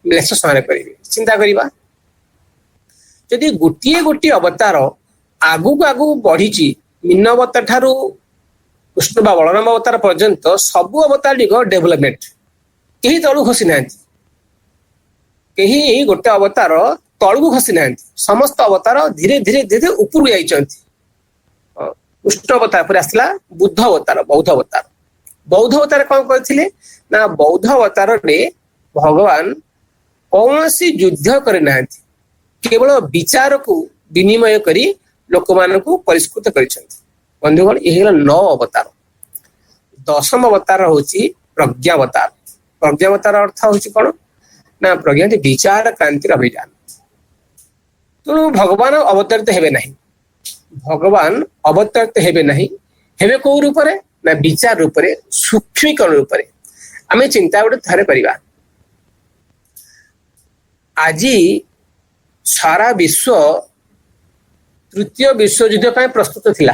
लेश संहार करिवे चिंता करिबा यदि गोटे गोटे अवतार आगु आगु बढ़ी मीन अवतार ठारू कृष्ण बा बलराम अवतार पर्यंत सबु अवतार डेभलपमेंट कहीं तलू खसी ना कहीं गोटे अवतार तलू खसी ना समस्त अवतार धीरे धीरे धीरे ऊपर जाइछंती कृष्ण अवतार पर आसला बुद्ध अवतार बौद्ध अवतार कौन करथिले ना बौद्ध अवतार रे भगवान कौन सी युद्ध करे नांती केवल विचार को विनिमय करी लोक मान को परिष्कृत करिसेंती बंधुगण यही 9 अवतार 10म अवतार होची प्रज्ञावतार अर्थ होची कौन ना प्रज्ञा विचार क्रांति अभियान तेणु भगवान अवतरित हेबे नहीं भगवान अवतरित हेबे नहीं हेबे को रूप रे ना विचार रूप रे सूक्ष्मीकरण रूप रे आमे चिंता गोटे थरे करिबा आज सारा विश्व तृतीय विश्व युद्ध ପାଇଁ प्रस्तुत थिला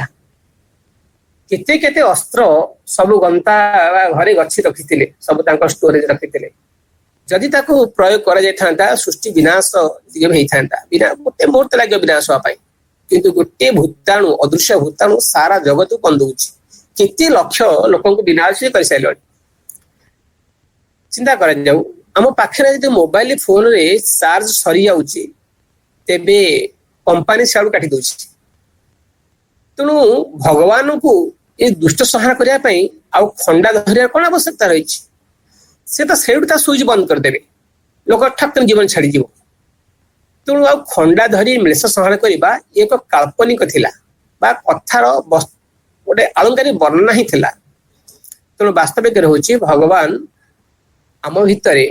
केते केते अस्त्र सब गंता घरे गछि रखिथिले सब तांको स्टोरेज रखिथिले जदि ताको प्रयोग करा जाय थांता सृष्टि विनाश दिगे हेई थांता बिना गोटे मुहूर्त लाग्यो विनाश होआ पाई किंतु गोटे भूताणु अदृश्य भूताणु सारा जगत को कंदुची केते लक्ष लोकन को विनाश कर साइलो चिंता कर जाऊ हम पाखरे जदि मोबाइल फोन रे चार्ज सरी जाउची तेबे कंपनी साडू काटी दोची तेणु भगवान को ये दुष्ट संहार करिया पई आ खंडा धरिया कोन आवश्यकता रही से तो सेठू स्विच बंद करदेवे लोक ठक जीवन छाड़ी जीव तेणु आ खंडा धरी मृष संहार करवा एक काल्पनिक थिला बा कथार गोटे अलंकारी वर्णना ही थिला तेणु वास्तविक होची भगवान आम भितरे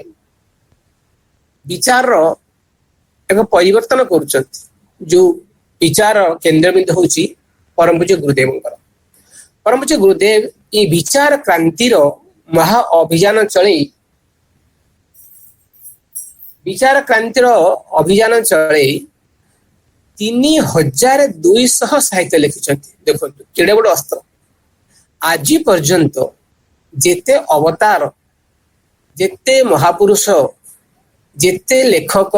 विचार एक परिवर्तन करुचंती जो विचार केंद्रबिंदु होची परम पूज्य गुरुदेव परम पूज्य गुरुदेव ये विचार क्रांतिर महा अभियान चले विचार क्रांतिर अभियान चले 3200 साहित्य लिखिछंती देखो केडे बड़ अस्त्र आज पर्यंत जेते अवतार जेते महापुरुष जेते लेखक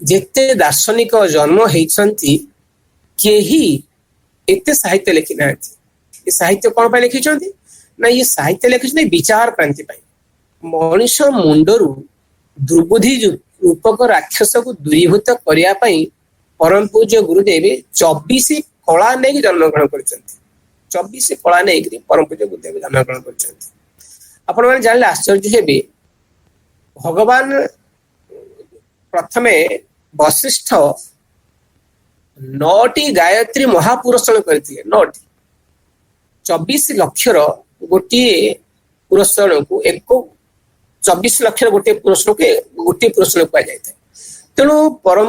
जेते दार्शनिक जन्म हेइछंती केही एते साहित्य लिखि नांती ये साहित्य कोन पे लिखिछंती ना ये साहित्य लिखिछंती विचार क्रांति पाई मनुष्य मुंडरू दुर्बुद्धि रूपक राक्षस को दूरीभूत करिया पई परम पूज्य गुरुदेव 24 कला नै जन्म ग्रहण करछंती 24 कला नै परम पूज्य गुरुदेव जन्म ग्रहण करछंती आपण माने जानले आश्चर्य हेबे भगवान प्रथमे वशिष्ठ 9टी गायत्री महापुरुषण करथिले 9टी 24 लक्षर गोटे पुरुषण को एक 24 लक्षर गोटे पुरुषण के गोटे पुरुषण कहा जाए तेणु परम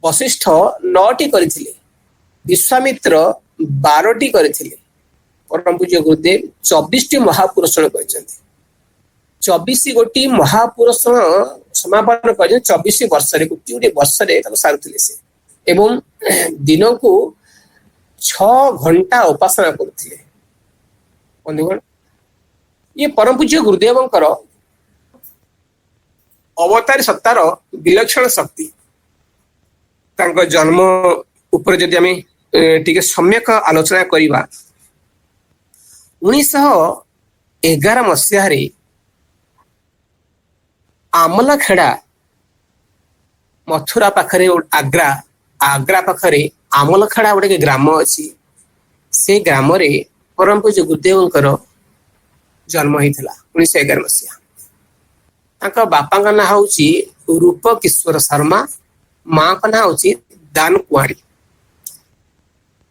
वशिष्ठ 9टी करथिले विश्वामित्र 12टी करथिले परम पूज्य गुरुदेव 24टी महापुरुषण करछन्ती 24 गोटी महापुरुषण समापन कर 24 वर्ष गोटे वर्ष सारुले से एवं दिन को 6 घंटा उपासना करुले बंधुगण ये परम पूज्य गुरुदेव ଅବତାରୀ ସତ୍ତାର ବିଲକ୍ଷଣ ଶକ୍ତି। ତାଙ୍କ ଜନ୍ମ ଉପରେ ଯଦି ଆମେ ଟିକେ ସମ୍ୟକ ଆଲୋଚନା କରିବା, 1911 ମସିହାରେ ଆମଲଖେଡା, ମଥୁରା ପାଖରେ ଆଗ୍ରା ପାଖରେ ଆମଲଖେଡା ଗୋଟେ ଗ୍ରାମ ଅଛି। ସେ ଗ୍ରାମରେ ପରମ ପୂଜ୍ୟ ଗୁରୁଦେବଙ୍କର ଜନ୍ମ ହେଇଥିଲା 1911 ମସିହା। ତାଙ୍କ ବାପାଙ୍କ ନାଁ ହଉଛି ରୂପ କିଶୋର ଶର୍ମା, ମାଙ୍କ ନାଁ ହଉଛି ଦାନ କୁଆଁରୀ।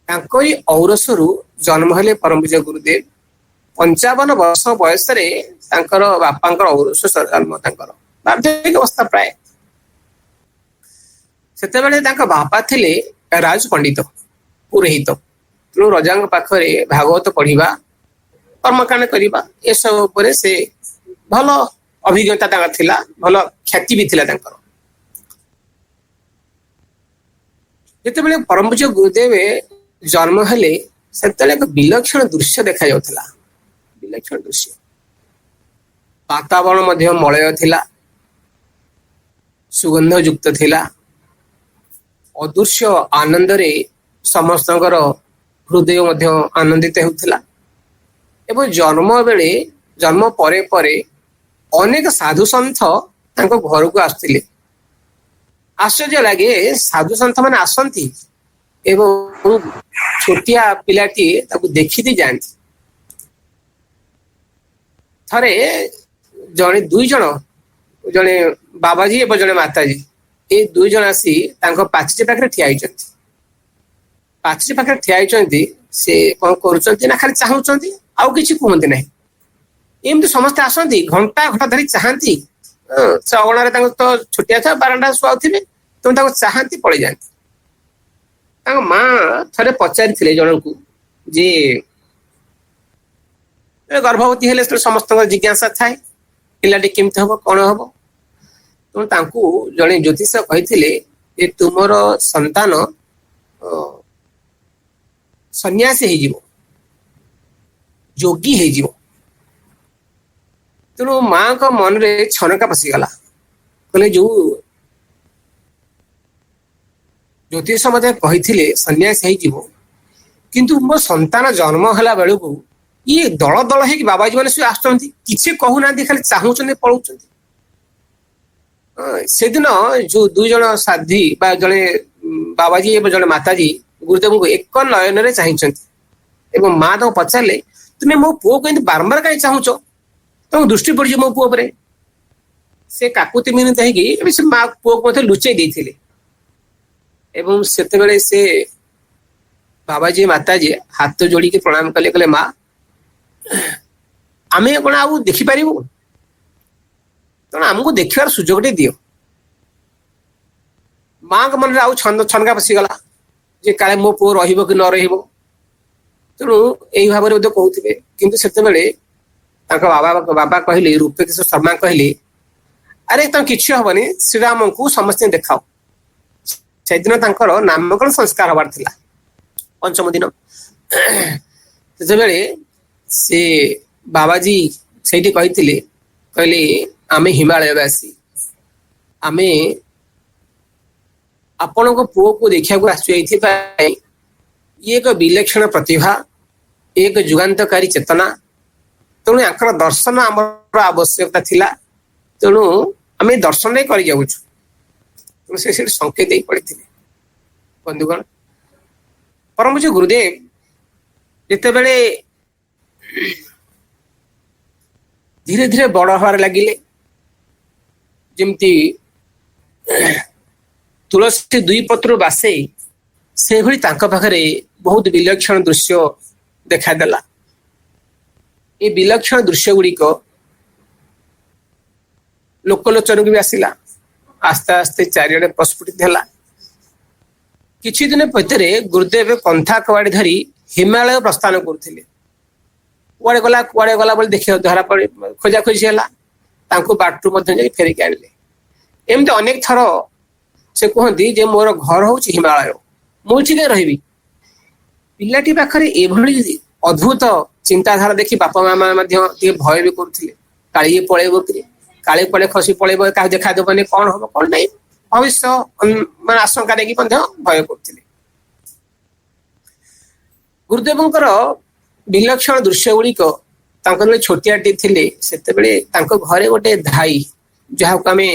ତାଙ୍କରି ଔରସରୁ ଜନ୍ମ ହେଲେ ପରମ ପୂଜ୍ୟ ଗୁରୁଦେବ। 55 ବର୍ଷ ବୟସରେ ତାଙ୍କର ବାପାଙ୍କର ଔରସ ଜନ୍ମ, ତାଙ୍କର ବାର୍ଦ୍ଧକ୍ୟ ଅବସ୍ଥା ପ୍ରାୟ। ସେତେବେଳେ ତାଙ୍କ ବାପା ଥିଲେ ରାଜ ପଣ୍ଡିତ, ପୁରୋହିତ। ତେଣୁ ରଜାଙ୍କ ପାଖରେ ଭାଗବତ ପଢିବା, କର୍ମକାଣ୍ଡ କରିବା, ଏସବୁ ଉପରେ ସେ ଭଲ ଅଭିଜ୍ଞତା ତାଙ୍କର ଥିଲା, ଭଲ ଖ୍ୟାତି ବି ଥିଲା ତାଙ୍କର। ଯେତେବେଳେ ପରମ ପୂଜ୍ୟ ଗୁରୁଦେବ ଜନ୍ମ ହେଲେ, ସେତେବେଳେ ଏକ ବିଲକ୍ଷଣ ଦୃଶ୍ୟ ଦେଖାଯାଉଥିଲା। ବିଲକ୍ଷଣ ଦୃଶ୍ୟ, ବାତାବରଣ ମଧ୍ୟ ମଳୟ ଥିଲା, ସୁଗନ୍ଧ ଯୁକ୍ତ ଥିଲା। ଅଦୃଶ୍ୟ ଆନନ୍ଦରେ ସମସ୍ତଙ୍କର ହୃଦୟ ମଧ୍ୟ ଆନନ୍ଦିତ ହେଉଥିଲା। ଏବଂ ଜନ୍ମ ପରେ ପରେ ଅନେକ ସାଧୁ ସନ୍ଥ ତାଙ୍କ ଘରକୁ ଆସୁଥିଲେ। ଆଶ୍ଚର୍ଯ୍ୟ ଲାଗେ, ସାଧୁ ସନ୍ଥ ମାନେ ଆସନ୍ତି ଏବଂ ଛୋଟିଆ ପିଲାଟି ତାକୁ ଦେଖିଦେଇ ଯାଆନ୍ତି। ଥରେ ଦୁଇ ଜଣ, ଜଣେ ବାବାଜୀ ଏବଂ ଜଣେ ମାତାଜୀ, ଏଇ 2 ଜଣ ଆସି ତାଙ୍କ ପାଚେରୀ ପାଖରେ ଠିଆ ହେଇଛନ୍ତି। ପାଚେରୀ ପାଖରେ ଠିଆ ହେଇଛନ୍ତି, ସେ କଣ କରୁଛନ୍ତି ନା ଖାଲି ଚାହୁଁଛନ୍ତି, ଆଉ କିଛି କୁହନ୍ତି ନାହିଁ। ଏମିତି ସମସ୍ତେ ଆସନ୍ତି, ଘଣ୍ଟା ଧରି ଚାହାନ୍ତି। ସେ ଅଗଣାରେ ତାଙ୍କୁ ତ ଛୋଟିଆ ଥାଏ, ବାରଣ୍ଡା ଶୁଆଉଥିବେ, ତେଣୁ ତାଙ୍କୁ ଚାହାନ୍ତି, ପଳେଇଯାଆନ୍ତି। ତାଙ୍କ ମା ଥରେ ପଚାରିଥିଲେ ଜଣଙ୍କୁ ଯେ, ଗର୍ଭବତୀ ହେଲେ ସମସ୍ତଙ୍କର ଜିଜ୍ଞାସା ଥାଏ, ପିଲାଟି କେମିତି ହବ, କଣ ହବ। ତେଣୁ ତାଙ୍କୁ ଜଣେ ଜ୍ୟୋତିଷ କହିଥିଲେ ଯେ ତୁମର ସନ୍ତାନ ସନ୍ନ୍ୟାସୀ ହେଇଯିବ, ଯୋଗୀ ହେଇଯିବ। ତେଣୁ ମାଙ୍କ ମନରେ ଛନକା ପଶିଗଲା। କହିଲେ ଯୋଉ ଜ୍ୟୋତିଷ ମଧ୍ୟ କହିଥିଲେ ସନ୍ନ୍ୟାସୀ ହେଇଯିବ, କିନ୍ତୁ ମୋ ସନ୍ତାନ ଜନ୍ମ ହେଲା ବେଳକୁ ଇଏ ଦଳ ଦଳ ହେଇକି ବାବାଜୀ ମାନେ ସବୁ ଆସୁଛନ୍ତି, କିଛି କହୁନାହାନ୍ତି, ଖାଲି ଚାହୁଁଛନ୍ତି, ପଳଉଛନ୍ତି। ସେଦିନ ଯୋଉ 2 ଜଣ ସାଧ୍ୱୀ ବା ଜଣେ ବାବାଜୀ ଏବଂ ଜଣେ ମାତାଜୀ ଗୁରୁଦେବଙ୍କୁ ଏକ ନୟନରେ ଚାହିଁଛନ୍ତି ଏବଂ ମା ତାଙ୍କୁ ପଚାରିଲେ, ତୁମେ ମୋ ପୁଅକୁ ଏମିତି ବାରମ୍ବାର କାହିଁ ଚାହୁଁଛ, ତମକୁ ଦୃଷ୍ଟି ପଡିଛି ମୋ ପୁଅ ଉପରେ। ସେ କାକୁତି ମିନତି ହେଇକି ସେ ମା ପୁଅକୁ ମଧ୍ୟ ଲୁଚେଇ ଦେଇଥିଲେ। ଏବଂ ସେତେବେଳେ ସେ ବାବାଜୀ ମାତାଜୀ ହାତ ଯୋଡିକି ପ୍ରଣାମ କଲେ, କହିଲେ ମା, ଆମେ କଣ ଆଉ ଦେଖିପାରିବୁ, ତେଣୁ ଆମକୁ ଦେଖିବାର ସୁଯୋଗ ଟେ ଦିଅ। ମାଙ୍କ ମନରେ ଆଉ ଛନକା ପଶିଗଲା ଯେ କାଳେ ମୋ ପୁଅ ରହିବ କି ନ ରହିବ। ତେଣୁ ଏଇ ଭାବରେ ମଧ୍ୟ କହୁଥିବେ। କିନ୍ତୁ ସେତେବେଳେ ତାଙ୍କ ବାବା କହିଲେ, ରୂପକିଶୋର ଶର୍ମା କହିଲେ, ଆରେ ତମ କିଛି ହବନି, ଶ୍ରୀରାମଙ୍କୁ ସମସ୍ତେ ଦେଖାଅ। ସେଦିନ ତାଙ୍କର ନାମକରଣ ସଂସ୍କାର ହବାର ଥିଲା, 5ମ ଦିନ। ସେତେବେଳେ ସେ ବାବାଜୀ ସେଇଠି କହିଲେ ଆମେ ହିମାଳୟବାସୀ, ଆମେ ଆପଣଙ୍କ ପୁଅକୁ ଦେଖିବାକୁ ଆସିଛୁ ଏଇଥିପାଇଁ, ଇଏ ଏକ ବିଲକ୍ଷଣ ପ୍ରତିଭା, ଏକ ଯୁଗାନ୍ତକାରୀ ଚେତନା। ତେଣୁ ୟାଙ୍କର ଦର୍ଶନ ଆମର ଆବଶ୍ୟକତା ଥିଲା, ତେଣୁ ଆମେ ଦର୍ଶନ କରି ଯାଉଛୁ। ତେଣୁ ସେ ସେଠି ସଂକେତ ଦେଇ ପଡିଥିଲେ। ବନ୍ଧୁଗଣ, ପରମ ପୂଜ୍ୟ ଗୁରୁଦେବ ଯେତେବେଳେ ଧୀରେ ଧୀରେ ବଡ ହବାରେ ଲାଗିଲେ, ଯେମିତି ତୁଳସୀ 2 ପତ୍ର ବାସେ, ସେଭଳି ତାଙ୍କ ପାଖରେ ବହୁତ ବିଲକ୍ଷଣ ଦୃଶ୍ୟ ଦେଖାଦେଲା। ଏ ବିଲକ୍ଷଣ ଦୃଶ୍ୟ ଗୁଡିକ ଲୋକଲୋଚନକୁ ବି ଆସିଲା, ଆସ୍ତେ ଆସ୍ତେ ଚାରିଆଡେ ପ୍ରସ୍ଫୁଟିତ ହେଲା। କିଛି ଦିନ ଭିତରେ ଗୁରୁଦେବ ପନ୍ଥା କବାଡ଼ି ଧରି ହିମାଳୟ ପ୍ରସ୍ଥାନ କରୁଥିଲେ। କୁଆଡେ ଗଲା ବୋଲି ଦେଖିବାକୁ ଧରା ପଡି, ଖୋଜାଖୋଜି ହେଲା, ତାଙ୍କୁ ବାଟରୁ ମଧ୍ୟ ଯାଇ ଫେରିକି ଆଣିଲେ। ଏମିତି ଅନେକ ଥର ସେ କୁହନ୍ତି ଯେ ମୋର ଘର ହଉଛି ହିମାଳୟ, ମୁଁ ଏଠି କାଇଁ ରହିବି। ପିଲାଟି ପାଖରେ ଏଭଳି ଅଦ୍ଭୁତ ଚିନ୍ତାଧାରା ଦେଖି ବାପା ମା ମଧ୍ୟ ଟିକେ ଭୟ ବି କରୁଥିଲେ, କାଳେ ଇଏ ପଳେଇବ କି, କାଳେ ପଳେ ଖସି ପଳେଇବ, କାହା ଦେଖାଦେବନି, କଣ ହବ କଣ ନାହିଁ, ଭବିଷ୍ୟ ମାନେ ଆଶଙ୍କା ନେଇକି ମଧ୍ୟ ଭୟ କରୁଥିଲେ। ଗୁରୁଦେବଙ୍କର ବିଲକ୍ଷଣ ଦୃଶ୍ୟ ଗୁଡିକ, ତାଙ୍କ ଯେତେବେଳେ ଛୋଟିଆଟି ଥିଲେ ସେତେବେଳେ ତାଙ୍କ ଘରେ ଗୋଟେ ଧାଇ, ଯାହାକୁ ଆମେ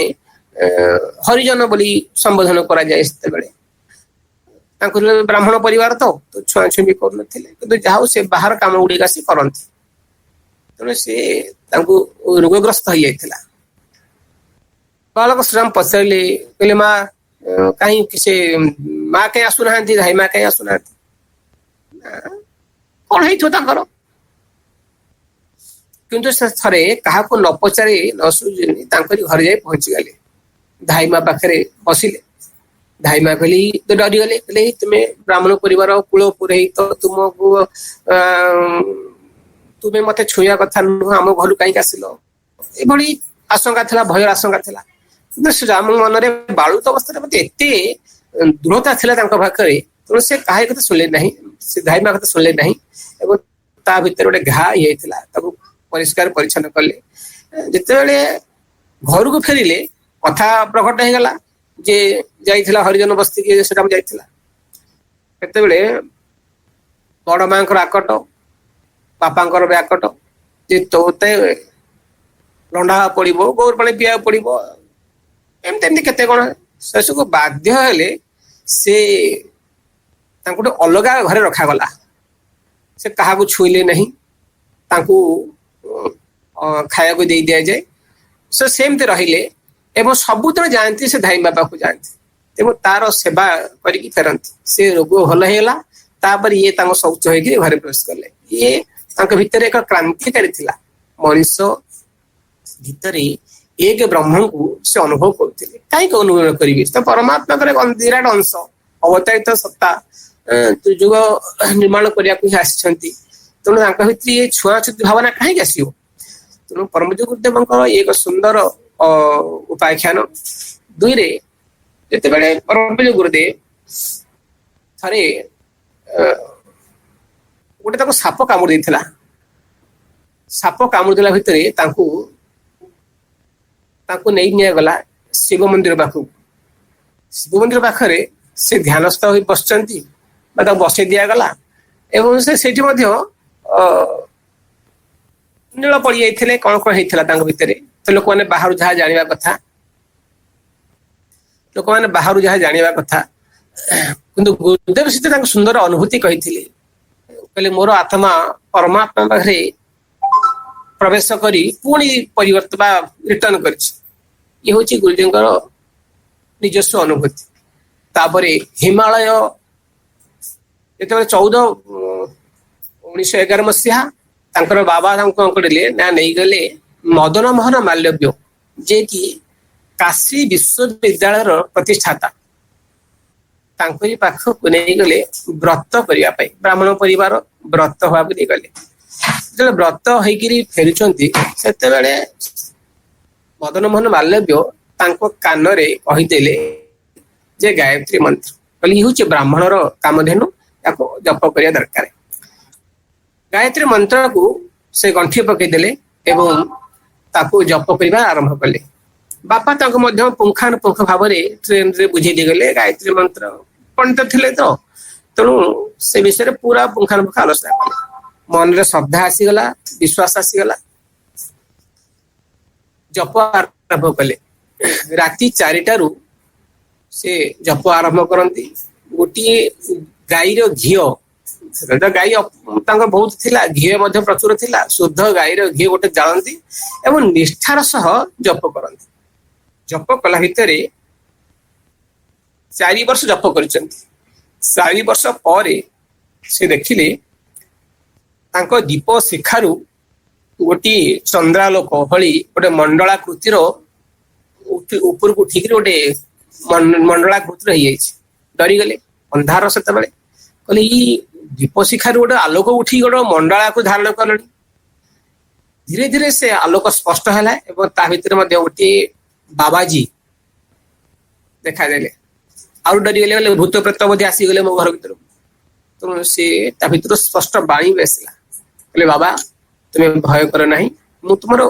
ହରିଜନ ବୋଲି ସମ୍ବୋଧନ କରାଯାଏ, ସେତେବେଳେ ତାଙ୍କର ବ୍ରାହ୍ମଣ ପରିବାର ତ ଛୁଆଁଛୁଇଁ ବି କରୁନଥିଲେ, କିନ୍ତୁ ଯାହା ହଉ ସେ ବାହାର କାମ ଗୁଡିକ ଆସି କରନ୍ତି। ତେଣୁ ସେ ତାଙ୍କୁ ରୋଗଗ୍ରସ୍ତ ହେଇଯାଇଥିଲା। ବାଳକ ଶ୍ରୀରାମ ପଚାରିଲେ, କହିଲେ ମା କାହିଁ ସେ ମା କାହିଁ ଆସୁନାହାନ୍ତି, ଧାଇ ମା କାହିଁ ଆସୁନାହାନ୍ତି, କଣ ହେଇଥିବ ତାଙ୍କର। କିନ୍ତୁ ସେ ଥରେ କାହାକୁ ନ ପଚାରି ନ ଶୁଣି ତାଙ୍କରି ଘରେ ଯାଇ ପହଞ୍ଚିଗଲେ। ଧାଇ ମା ପାଖରେ ବସିଲେ। ଧାଇ ମା କହିଲେ, ଡରିଗଲେ, କହିଲେ ତୁମେ ବ୍ରାହ୍ମଣ ପରିବାର କୂଳ ପୁରୋହିତ, ତୁମକୁ ତୁମେ ମତେ ଛୁଇଁବା କଥା ନୁହଁ, ଆମ ଘରୁ କାହିଁକି ଆସିଲ, ଏଭଳି ଆଶଙ୍କା ଥିଲା, ଭୟର ଆଶଙ୍କା ଥିଲା। କିନ୍ତୁ ଶ୍ରୀରାମଙ୍କ ମନରେ ବାଳୁତ ଅବସ୍ଥାରେ ମତେ ଏତେ ଦୃଢତା ଥିଲା ତାଙ୍କ ପାଖରେ, ତେଣୁ ସେ କାହା କଥା ଶୁଣିଲେ ନାହିଁ, ସେ ଧାଇ ମା କଥା ଶୁଣିଲେ ନାହିଁ, ଏବଂ ତା ଭିତରେ ଗୋଟେ ଘା ହେଇଯାଇଥିଲା, ତାକୁ ପରିଷ୍କାର ପରିଚ୍ଛନ୍ନ କଲେ। ଯେତେବେଳେ ଘରକୁ ଫେରିଲେ କଥା ପ୍ରକଟ ହେଇଗଲା ଯେ ଯାଇଥିଲା ହରିଜନ ବସ୍ତିକି, ସେଟା ଯାଇଥିଲା। ସେତେବେଳେ ବଡ ମାଙ୍କର ଆକଟ, ବାପାଙ୍କର ବି ଆକଟ, ଯେ ତୋତେ ଲଣ୍ଡା ପଡିବ, ଗୌର ପାଣି ପିଇବାକୁ ପଡିବ, ଏମିତି ଏମିତି କେତେ କଣ, ଶେଷକୁ ବାଧ୍ୟ ହେଲେ ସେ ତାଙ୍କୁ ଗୋଟେ ଅଲଗା ଘରେ ରଖାଗଲା। ସେ କାହାକୁ ଛୁଇଁଲେ ନାହିଁ, ତାଙ୍କୁ ଖାଇବାକୁ ଦେଇ ଦିଆଯାଏ, ସେ ସେମିତି ରହିଲେ ଏବଂ ସବୁଦିନ ଯାଆନ୍ତି, ସେ ଧାଇ ମା ପାଖକୁ ଯାଆନ୍ତି ଏବଂ ତାର ସେବା କରିକି ଫେରନ୍ତି। ସେ ରୋଗ ଭଲ ହେଇଗଲା, ତାପରେ ଇଏ ତାଙ୍କ ଶୌଚ ହେଇକି ଘରେ ପ୍ରବେଶ କଲେ। ଇଏ ତାଙ୍କ ଭିତରେ ଏକ କ୍ରାନ୍ତିକାରୀ ଥିଲା। ମଣିଷ ଭିତରେ ଏକ ବ୍ରହ୍ମଙ୍କୁ ସେ ଅନୁଭବ କରୁଥିଲେ। କାହିଁକି ଅନୁଭବ କରିବେ, ସେ ପରମାତ୍ମାଙ୍କର ବିରାଟ ଅଂଶ, ଅବତାରିତ ସତ୍ତା, ଯୁଗ ନିର୍ମାଣ କରିବାକୁ ହିଁ ଆସିଛନ୍ତି। ତେଣୁ ତାଙ୍କ ଭିତରେ ଏ ଛୁଆଁଛୁତି ଭାବନା କାହିଁକି ଆସିବ। ତେଣୁ ପରମ ପୂଜ୍ୟ ଗୁରୁଦେବଙ୍କର ଏକ ସୁନ୍ଦର ଉପାଖ୍ୟାନ। ଦୁଇରେ, ଯେତେବେଳେ ପରମ ପୂଜ୍ୟ ଗୁରୁଦେବ ଥରେ ଗୋଟେ ତାକୁ ସାପ କାମୁଡି ଦେଇଥିଲା। ସାପ କାମୁଡି ଦେଲା ଭିତରେ ତାଙ୍କୁ ନେଇ ନିଆଗଲା ଶିବ ମନ୍ଦିର ପାଖକୁ। ଶିବ ମନ୍ଦିର ପାଖରେ ସେ ଧ୍ୟାନସ୍ଥ ହୋଇ ବସିଛନ୍ତି, ବା ତାକୁ ବସେଇ ଦିଆଗଲା ଏବଂ ସେ ସେଇଠି ମଧ୍ୟ ନୀଳ ପଡି ଯାଇଥିଲେ, କଣ କଣ ହେଇଥିଲା ତାଙ୍କ ଭିତରେ। ତ ଲୋକମାନେ ବାହାରୁ ଯାହା ଜାଣିବା କଥା, କିନ୍ତୁ ଗୁରୁଦେବ ସେତେ ତାଙ୍କୁ ସୁନ୍ଦର ଅନୁଭୂତି କହିଥିଲେ। କହିଲେ ମୋର ଆତ୍ମା ପରମାତ୍ମା ପାଖରେ ପ୍ରବେଶ କରି ପୁଣି ପରିବର୍ତ୍ତନ ବା ରିଟର୍ଣ କରିଛି। ଇଏ ହଉଛି ଗୁରୁଜୀଙ୍କର ନିଜସ୍ୱ ଅନୁଭୂତି। ତାପରେ ହିମାଳୟ ଯେତେବେଳେ 1911 ମସିହା ତାଙ୍କର ବାବା ତାଙ୍କୁ କଣ କରିଲେ ନା ନେଇଗଲେ ମଦନ ମୋହନ ମାଲବ୍ୟ, ଯିଏ କି କାଶୀ ବିଶ୍ୱବିଦ୍ୟାଳୟର ପ୍ରତିଷ୍ଠାତା, ତାଙ୍କରି ପାଖକୁ ନେଇଗଲେ ବ୍ରତ କରିବା ପାଇଁ। ବ୍ରାହ୍ମଣ ପରିବାର ବ୍ରତ ହବାକୁ ନେଇଗଲେ। ଯେତେବେଳେ ବ୍ରତ ହେଇକିରି ଫେରୁଛନ୍ତି, ସେତେବେଳେ ମଦନ ମୋହନ ମାଲବ୍ୟ ତାଙ୍କ କାନରେ କହିଦେଲେ ଯେ ଗାୟତ୍ରୀ ମନ୍ତ୍ର, କହିଲେ ଇଏ ହଉଛି ବ୍ରାହ୍ମଣର କାମଧେନୁ, ତାକୁ ଜପ କରିବା ଦରକାର। ଗାୟତ୍ରୀ ମନ୍ତ୍ରକୁ ସେ ଗଣ୍ଠି ପକେଇଦେଲେ ଏବଂ ତାକୁ ଜପ କରିବା ଆରମ୍ଭ କଲେ। ବାପା ତାଙ୍କୁ ମଧ୍ୟ ପୁଙ୍ଖାନୁପୁଙ୍ଖ ଭାବରେ ଟ୍ରେନରେ ବୁଝେଇ ଦେଇଗଲେ। ଗାୟତ୍ରୀ ମନ୍ତ୍ର ପଣ୍ଡିତ ଥିଲେ ତ, ତେଣୁ ସେ ବିଷୟରେ ପୁରା ପୁଙ୍ଖାନୁପୁଙ୍ଖ ଆଲୋଚନା କଲେ। ମନରେ ଶ୍ରଦ୍ଧା ଆସିଗଲା, ବିଶ୍ୱାସ ଆସିଗଲା, ଜପ ଆରମ୍ଭ କଲେ। ରାତି 4ଟାରୁ ସେ ଜପ ଆରମ୍ଭ କରନ୍ତି। ଗୋଟିଏ ଗାଈର ଘିଅ, ଗାଈ ତାଙ୍କର ବହୁତ ଥିଲା, ଘିଅ ମଧ୍ୟ ପ୍ରଚୁର ଥିଲା, ଶୁଦ୍ଧ ଗାଈର ଘିଅ ଗୋଟେ ଜାଳନ୍ତି ଏବଂ ନିଷ୍ଠାର ସହ ଜପ କରନ୍ତି। ଜପ କଲା ଭିତରେ 4 ବର୍ଷ ଜପ କରିଛନ୍ତି। 4 ବର୍ଷ ପରେ ସେ ଦେଖିଲେ ତାଙ୍କ ଦୀପ ଶିଖାରୁ ଗୋଟିଏ ଚନ୍ଦ୍ରାଲୋକ ଭଳି ଗୋଟେ ମଣ୍ଡଳାକୃତିର ଉପରକୁ ଉଠିକିରି ଗୋଟେ ମଣ୍ଡଳାକୃତିର ହେଇଯାଇଛି। ଡରିଗଲେ, ଅନ୍ଧାର ସେତେବେଳେ, କହିଲେ ଏଇ ଦୀପ ଶିଖାରୁ ଗୋଟେ ଆଲୋକ ଉଠି ଗୋଟେ ମଣ୍ଡଳାକୁ ଧାରଣ କଲେଣି। ଧୀରେ ଧୀରେ ସେ ଆଲୋକ ସ୍ପଷ୍ଟ ହେଲା ଏବଂ ତା ଭିତରେ ମଧ୍ୟ ଗୋଟିଏ ବାବାଜୀ ଦେଖାଦେଲେ। ଆଉ ଡରିଗଲେ, ଗଲେ ଭୂତ ପ୍ରେତ ମଧ୍ୟ ଆସିଗଲେ ମୋ ଘର ଭିତରକୁ। ତେଣୁ ସେ ତା ଭିତରୁ ସ୍ପଷ୍ଟ ବାଣୀ ବି ଆସିଲା, କହିଲେ ବାବା ତୁମେ ଭୟ କର ନାହିଁ, ମୁଁ ତୁମର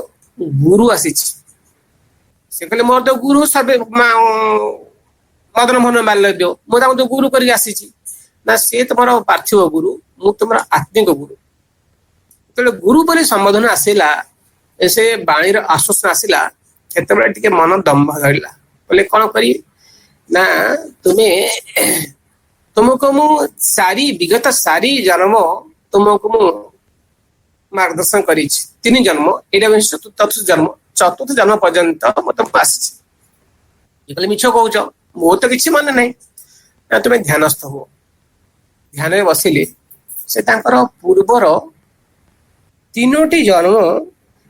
ଗୁରୁ ଆସିଛି, से कहले मोर तो गुरु सर्वे मदन मोहन माल्यदेव मुझे तो गुरु करके आसी ना सी तुम पार्थिव गुरु मु तुम आत्मिक गुरु तो गुरु पर संबोधन आसला से बाणीर आश्वासन आसला से मन दम्भ धरला बोले कौन करी ना तुम्हें तुमको मु सारी विगत सारी जन्म तुमको मु मार्गदर्शन करी 3 जन्म यहाँ चतुर्थ जन्म पर्यंत तुमको आसी मिछ कौच मोर तो किसी मन ना तुम्हें ध्यानस्थ हो ध्यान में बसिले से पूर्वर 3टी जन्म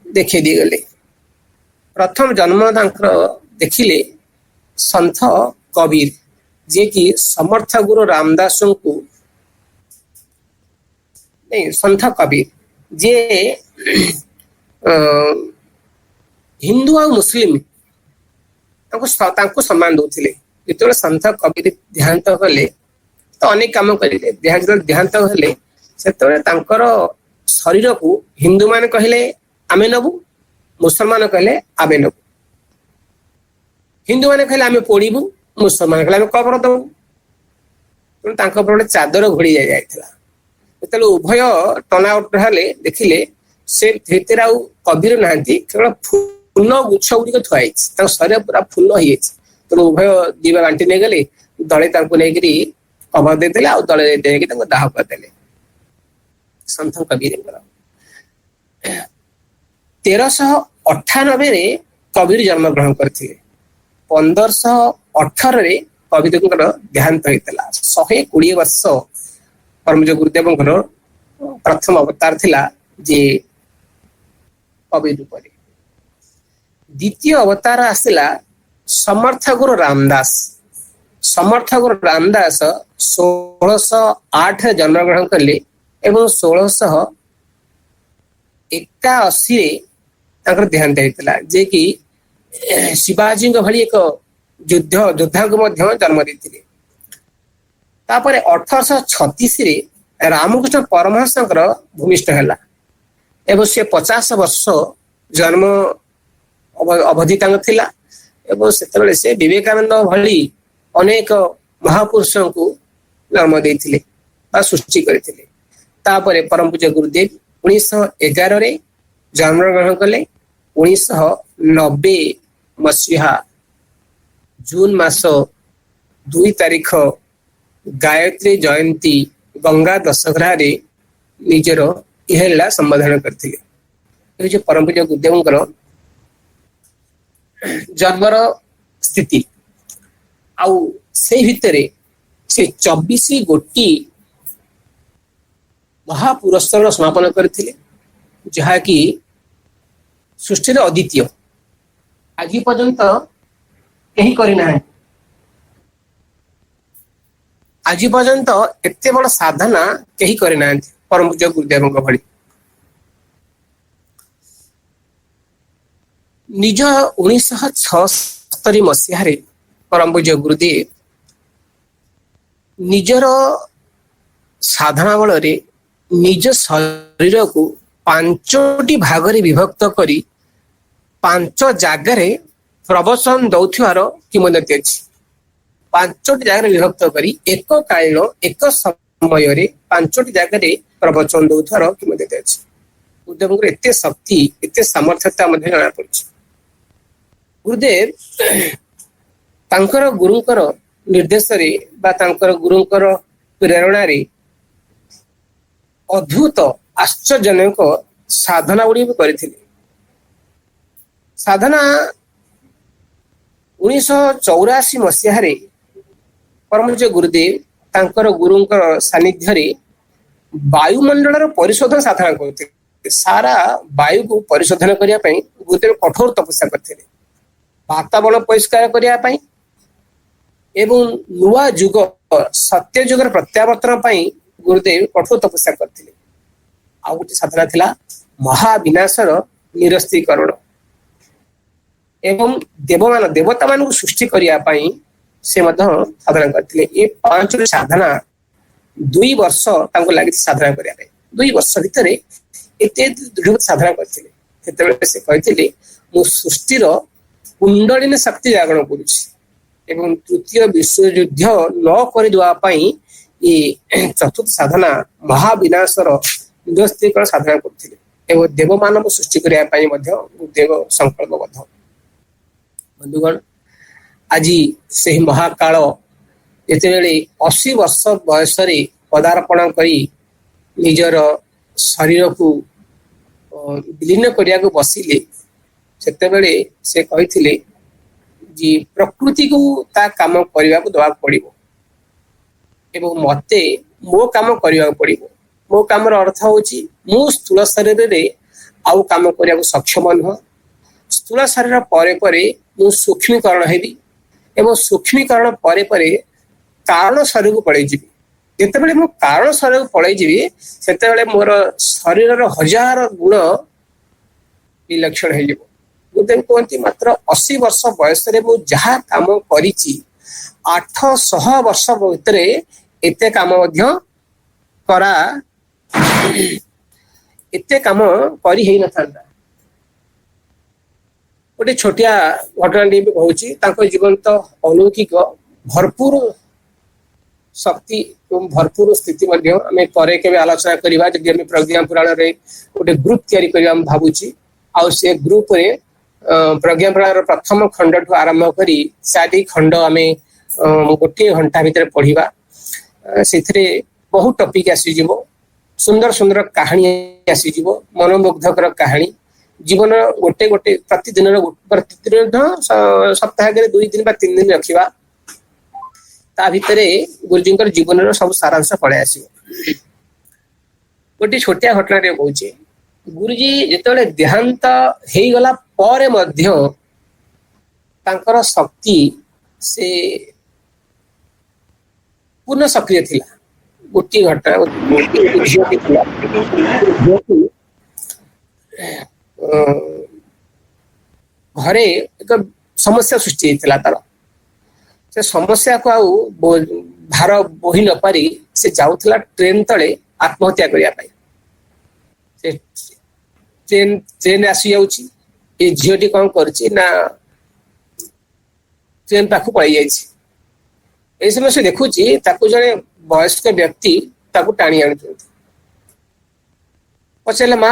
देखी दी गले प्रथम जन्म देखिले संत कबीर जे कि समर्थ गुरु रामदास को नहीं संत कबीर जे हिंदू और मुस्लिम सम्मान दौले जो संत कबीर देहांत कले तो अनेक काम करें देहांत हेले से शरीर को हिंदू मान कहले आमे नबू मुसलमान कहले आमे नबू हिंदू मान कहले आमे पोड़बू मुसलमान कहले आमे कबर दबू गोटे चादर घोड़ी जाता उभय टना उठे देखिले से भितर आउ कबीर ना केवल फूल गुच्छ गुड़िक थुआई शरीर पूरा फूल हो तेणु उभय दीवा बांटी नहीं गले दले नहीं कबर देते आउ दले दाह करदे संत कबीर 1398 कबीर जन्म ग्रहण करते 1518 कबीर देहांत होता 120 वर्ष परमज गुरुदेव प्रथम अवतार थिला जे कबीर रूप द्वितीय अवतार आसला समर्थ गुरु रामदास 1608 जन्म ग्रहण कले एवं 1681 देहांत होता जे कि शिवाजी भली एक योद्धा को जन्म देते 1836 रामकृष्ण परमहंस भूमिष्ठ है एवं से 50 वर्ष जन्म अवधि थिला एवं से विवेकानंद भली अनेक महापुरुषों को जन्म देते सृष्टि करते परम पूज्य गुरुदेव 1911 जन्म ग्रहण कले 1990 मसीहा जून मास 2 तारीख गायत्री जयंती गंगा दशहरा निजर इहला संबोधन करते परम पूज्य गुरुदेव जन्मर स्थिति आउ से भितर से 24 गोटी महापुरस्कार समापन करते जहाँकि सृष्टि अद्वितीय आज पर्यंत कहीं करना आज पर्यंत एत बड़ साधना कहीं करना परम पूज्य गुरुदेव भली निज 1976 मसीह परम पूज्य गुरुदेव निजर साधना बल निज शरीर को 5टी भागरे विभक्त करी 5 जगार प्रवचन दौथार किंवदंती अच्छी 5टी जगार विभक्त करी एक कालीन एक समय 5टी जगार प्रवचन दौथार किंवदंती अच्छी गुरुदेव एत शक्ति एत सामर्थ्यता जना पड़ी गुरुदेव तांकर गुरुंकर निर्देश रे बा तांकर गुरुंकर प्रेरणा रे अद्भुत आश्चर्यजनक साधना गुड़ी करथिले साधना 1984 मसीह परम पूज्य गुरुदेव तांकर गुरुंकर सानिध्य रे वायुमंडल परिशोधन साधना करते सारा वायु को परिशोधन करने गुरुदेव कठोर तपस्या करते वातावरण परिष्कार करने एवं नुआ जुग सत्य जुगर प्रत्यावर्तन गुरुदेव कठोर तपस्या करते आ गोटे साधना थिला महाविनाशर निरस्तीकरण एवं देवता मान सृष्टि करने से साधना करते ये 5 साधना 2 वर्ष लगी साधना करने 2 वर्ष भितर एत दृढ़ साधना करते से कहते मु सृष्टिर କୁଣ୍ଡଳିନୀ ଶକ୍ତି ଜାଗରଣ କରୁଛି ଏବଂ ତୃତୀୟ ବିଶ୍ୱଯୁଦ୍ଧ ନ କରିଦେବା ପାଇଁ ଏ ଚତୁର୍ଥ ସାଧନା ମହାବିନାଶର ନିରସ୍ତ୍ରୀକରଣ ସାଧନା କରୁଥିଲେ ଏବଂ ଦେବମାନବ ସୃଷ୍ଟି କରିବା ପାଇଁ ମଧ୍ୟ ଗୁରୁଦେବ ସଂକଳ୍ପବଦ୍ଧ। ବନ୍ଧୁଗଣ, ଆଜି ସେହି ମହାକାଳ ଯେତେବେଳେ 80 ବର୍ଷ ବୟସରେ ପଦାର୍ପଣ କରି ନିଜର ଶରୀରକୁ ବିଲୀନ କରିବାକୁ ବସିଲେ, ସେତେବେଳେ ସେ କହିଥିଲେ ଯେ ପ୍ରକୃତିକୁ ତା କାମ କରିବାକୁ ଦେବାକୁ ପଡ଼ିବ ଏବଂ ମତେ ମୋ କାମ କରିବାକୁ ପଡ଼ିବ। ମୋ କାମର ଅର୍ଥ ହେଉଛି ମୁଁ ସ୍ଥୂଳ ଶରୀରରେ ଆଉ କାମ କରିବାକୁ ସକ୍ଷମ ନୁହଁ। ସ୍ଥୂଳ ଶରୀର ପରେ ପରେ ମୁଁ ସୂକ୍ଷ୍ମୀକରଣ ହେବି ଏବଂ ସୂକ୍ଷ୍ମୀକରଣ ପରେ ପରେ କାରଣ ଶରୀରକୁ ପଳେଇଯିବି। ଯେତେବେଳେ ମୁଁ କାରଣ ଶରୀରକୁ ପଳେଇଯିବି ସେତେବେଳେ ମୋର ଶରୀରର ହଜାର ଗୁଣ ବିଲକ୍ଷଣ ହେଇଯିବ। ଗୁରୁଦେବ କୁହନ୍ତି ମାତ୍ର 80 ବର୍ଷ ବୟସରେ ମୁଁ ଯାହା କାମ କରିଛି 800 ବର୍ଷ ଭିତରେ ଏତେ କାମ ମଧ୍ୟ ଏତେ କାମ କରି ହେଇନଥାନ୍ତା। ଗୋଟେ ଛୋଟିଆ ଘଟଣାଟି ବି କହୁଛି। ତାଙ୍କ ଜୀବନ ତ ଅଲୌକିକ, ଭରପୁର ଶକ୍ତି ଏବଂ ଭରପୁର ସ୍ଥିତି ମଧ୍ୟ ଆମେ ପରେ କେବେ ଆଲୋଚନା କରିବା। ଯଦି ଆମେ ପ୍ରଜ୍ଞା ପୁରାଣରେ ଗୋଟେ ଗ୍ରୁପ ତିଆରି କରିବା ମୁଁ ଭାବୁଛି, ଆଉ ସେ ଗ୍ରୁପରେ ପ୍ରଜ୍ଞା ପୁରାଣର ପ୍ରଥମ ଖଣ୍ଡଠୁ ଆରମ୍ଭ କରି 4 ଖଣ୍ଡ ଆମେ ଗୋଟିଏ ଘଣ୍ଟା ଭିତରେ ପଢିବା। ସେଥିରେ ବହୁ ଟପିକ ଆସିଯିବ, ସୁନ୍ଦର ସୁନ୍ଦର କାହାଣୀ ଆସିଯିବ, ମନୋମୁଗ୍ଧକର କାହାଣୀ। ଜୀବନର ଗୋଟେ ଗୋଟେ ପ୍ରତିଦିନ ସପ୍ତାହରେ 2 ଦିନ ବା 3 ଦିନ ରଖିବା, ତା ଭିତରେ ଗୁରୁଜୀଙ୍କର ଜୀବନର ସବୁ ସାରାଂଶ ପଳେଇ ଆସିବ। ଗୋଟେ ଛୋଟିଆ ଘଟଣାରେ କହୁଛି, ଗୁରୁଜୀ ଯେତେବେଳେ ଦେହାନ୍ତ ହେଇଗଲା ପରେ ମଧ୍ୟ ତାଙ୍କର ଶକ୍ତି ସେ ପୂର୍ଣ୍ଣ ସକ୍ରିୟ ଥିଲା। ଗୋଟିଏ ଘଟଣା, ଝିଅଟି ଥିଲା, ଘରେ ଏକ ସମସ୍ୟା ସୃଷ୍ଟି ହେଇଥିଲା ତାର। ସେ ସମସ୍ୟାକୁ ଆଉ ଭାର ବୋହି ନ ପାରି ସେ ଯାଉଥିଲା ଟ୍ରେନ ତଳେ ଆତ୍ମହତ୍ୟା କରିବା ପାଇଁ। ସେ ଟ୍ରେନ ଆସି ଯାଉଛି, ଏ ଝିଅଟି କଣ କରୁଛି ନା ଟ୍ରେନ ପାଖକୁ ପଳେଇ ଯାଇଛି। এই ସମୟ ସେ ଦେଖୁଛି ତାକୁ ଜଣେ ବୟସ୍କ ବ୍ୟକ୍ତି ତାକୁ ଟାଣି ଆଣୁଛନ୍ତି। ପଚାରିଲେ, ମା,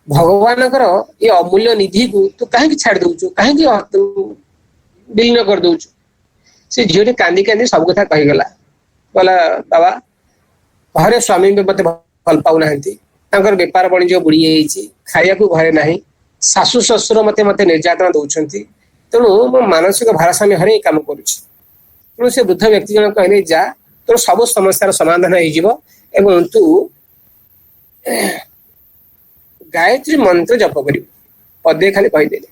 ଭଗବାନଙ୍କର ଏ ଅମୂଲ୍ୟ ନିଧିକୁ ତୁ କାହିଁକି ଛାଡି ଦଉଛୁ, କାହିଁକି ବିଲୀନ କରିଦଉଛୁ? ସେ ଝିଅଟି କାନ୍ଦି କାନ୍ଦି ସବୁ କଥା କହିଗଲା। କହିଲା, ବାବା, ଘରେ ସ୍ୱାମୀ ମତେ ଭଲ ପାଉନାହାନ୍ତି, ତାଙ୍କର ବେପାର ବାଣିଜ୍ୟ ବୁଡି ଯାଇଛି, ଖାଇବାକୁ ଘରେ ନାହିଁ, ଶାଶୁ ଶ୍ୱଶୁର ମତେ ନିର୍ଯାତନା ଦଉଛନ୍ତି, ତେଣୁ ମୋ ମାନସିକ ଭାରସାମ୍ୟ ହରେ ଏ କାମ କରୁଛି। ତେଣୁ ସେ ବୃଦ୍ଧ ବ୍ୟକ୍ତି ଜଣକ କହିଲେ, ଯା, ତୋର ସବୁ ସମସ୍ୟାର ସମାଧାନ ହେଇଯିବ ଏବଂ ତୁ ଗାୟତ୍ରୀ ମନ୍ତ୍ର ଜପ କରିବୁ। ପଦେ ଖାଲି କହିଦେଲେ।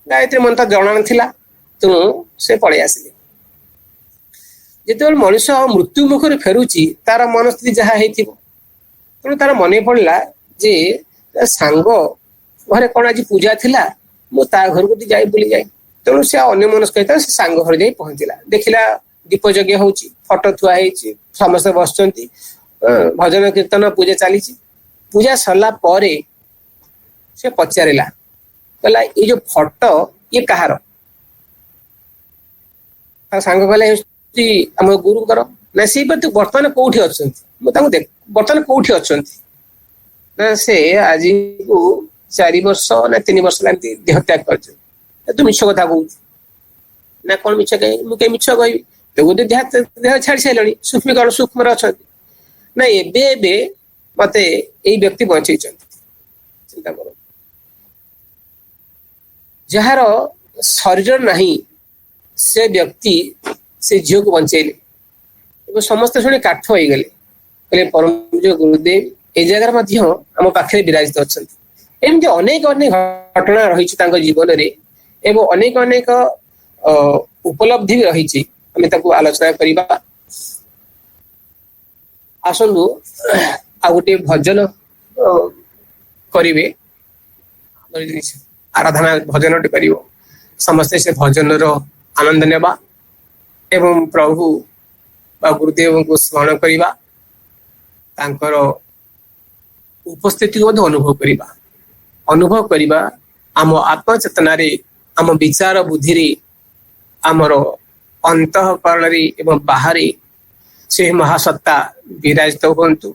ଗାୟତ୍ରୀ ମନ୍ତ୍ର ଜଣା ନଥିଲା, ତେଣୁ ସେ ପଳେଇ ଆସିଲେ। ଯେତେବେଳେ ମଣିଷ ମୃତ୍ୟୁ ମୁଖରେ ଫେରୁଛି ତାର ମନସ୍ଥିତି ଯାହା ହେଇଥିବ, ତେଣୁ ତାର ମନେ ପଡିଲା ଯେ ସାଙ୍ଗ ଘରେ କଣ ଆଜି ପୂଜା ଥିଲା, ମୁଁ ତା ଘରକୁ ଯାଇ ବୁଲି ଯାଏ। ତେଣୁ ସେ ଅନ୍ୟ ମନସ୍କ ହେଇଥିଲା, ସେ ସାଙ୍ଗ ଘରେ ଯାଇ ପହଞ୍ଚିଲା। ଦେଖିଲା ଦୀପ ଯଜ୍ଞ ହଉଛି, ଫଟୋ ଥୁଆ ହେଇଛି, ସମସ୍ତେ ବସିଛନ୍ତି, ଭଜନ କୀର୍ତ୍ତନ ପୂଜା ଚାଲିଛି। ପୂଜା ସରିଲା ପରେ ସେ ପଚାରିଲା, କହିଲା, ଏଇ ଯୋଉ ଫଟୋ ଇଏ କାହାର? ତା ସାଙ୍ଗ କହିଲା, ଆମ ଗୁରୁଙ୍କର। ନା, ସେଇ ତୁ ବର୍ତ୍ତମାନ କୋଉଠି ଅଛନ୍ତି? ମୁଁ ତାଙ୍କୁ ବର୍ତ୍ତମାନ କୋଉଠି ଅଛନ୍ତି? ନା, ସେ ଆଜିକୁ 4 ବର୍ଷ ନା 3 ବର୍ଷ ହେଲା ଏମିତି ଦେହ ତ୍ୟାଗ କରିଛନ୍ତି। ତୁ ମିଛ କଥା କହୁଛୁ। ନା, କଣ ମିଛ କହିବି? ମୁଁ କେହି ମିଛ କହିବି? ଦେହ ଛାଡି ସାରିଲଣି, ସୂକ୍ଷ୍ମୀକରଣ ସୂକ୍ଷ୍ମରେ ଅଛନ୍ତି। ନା, ଏବେ ମତେ ଏଇ ବ୍ୟକ୍ତି ବଞ୍ଚେଇଛନ୍ତି। ଚିନ୍ତା କର, ଯାହାର ଶରୀର ନାହିଁ ସେ ବ୍ୟକ୍ତି ସେ ଝିଅକୁ ବଞ୍ଚେଇଲେ ଏବଂ ସମସ୍ତେ ଶୁଣି କାଠ ହେଇଗଲେ। କହିଲେ, ପରମ ପୂଜ୍ୟ ଗୁରୁଦେବ ଏ ଜାଗାରେ ମଧ୍ୟ ଆମ ପାଖରେ ବିରାଜିତ ଅଛନ୍ତି। ଏମିତି ଅନେକ ଅନେକ ଘଟଣା ରହିଛି ତାଙ୍କ ଜୀବନରେ ଏବଂ ଅନେକ ଅନେକ ଉପଲବ୍ଧି ବି ରହିଛି। ଆମେ ତାକୁ ଆଲୋଚନା କରିବା। ଆସନ୍ତୁ ଆଉ ଗୋଟେ ଭଜନ କରିବେ, ଆରାଧନା ଭଜନଟେ କରିବ। ସମସ୍ତେ ସେ ଭଜନର ଆନନ୍ଦ ନେବା ଏବଂ ପ୍ରଭୁ ବା ଗୁରୁଦେବଙ୍କୁ ସ୍ମରଣ କରିବା, ତାଙ୍କର ଉପସ୍ଥିତିକୁ ମଧ୍ୟ ଅନୁଭବ କରିବା। ଆମ ଆତ୍ମଚେତନାରେ आम विचार बुद्धि आमर अंतःकरण एवं बाहर से महासत्ता विराजित हुंतु।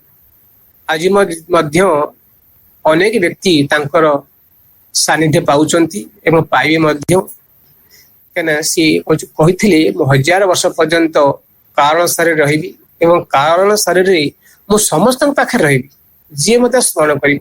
आज अनेक व्यक्ति तांकर सानिध्य पाउचंती एवं पाइबे मध्य कहना सी कही मु 1000 वर्ष पर्यंत कारण शरीर रही एवं कारण शरीर मु समस्त पाखे रही जी मत स्मरण कर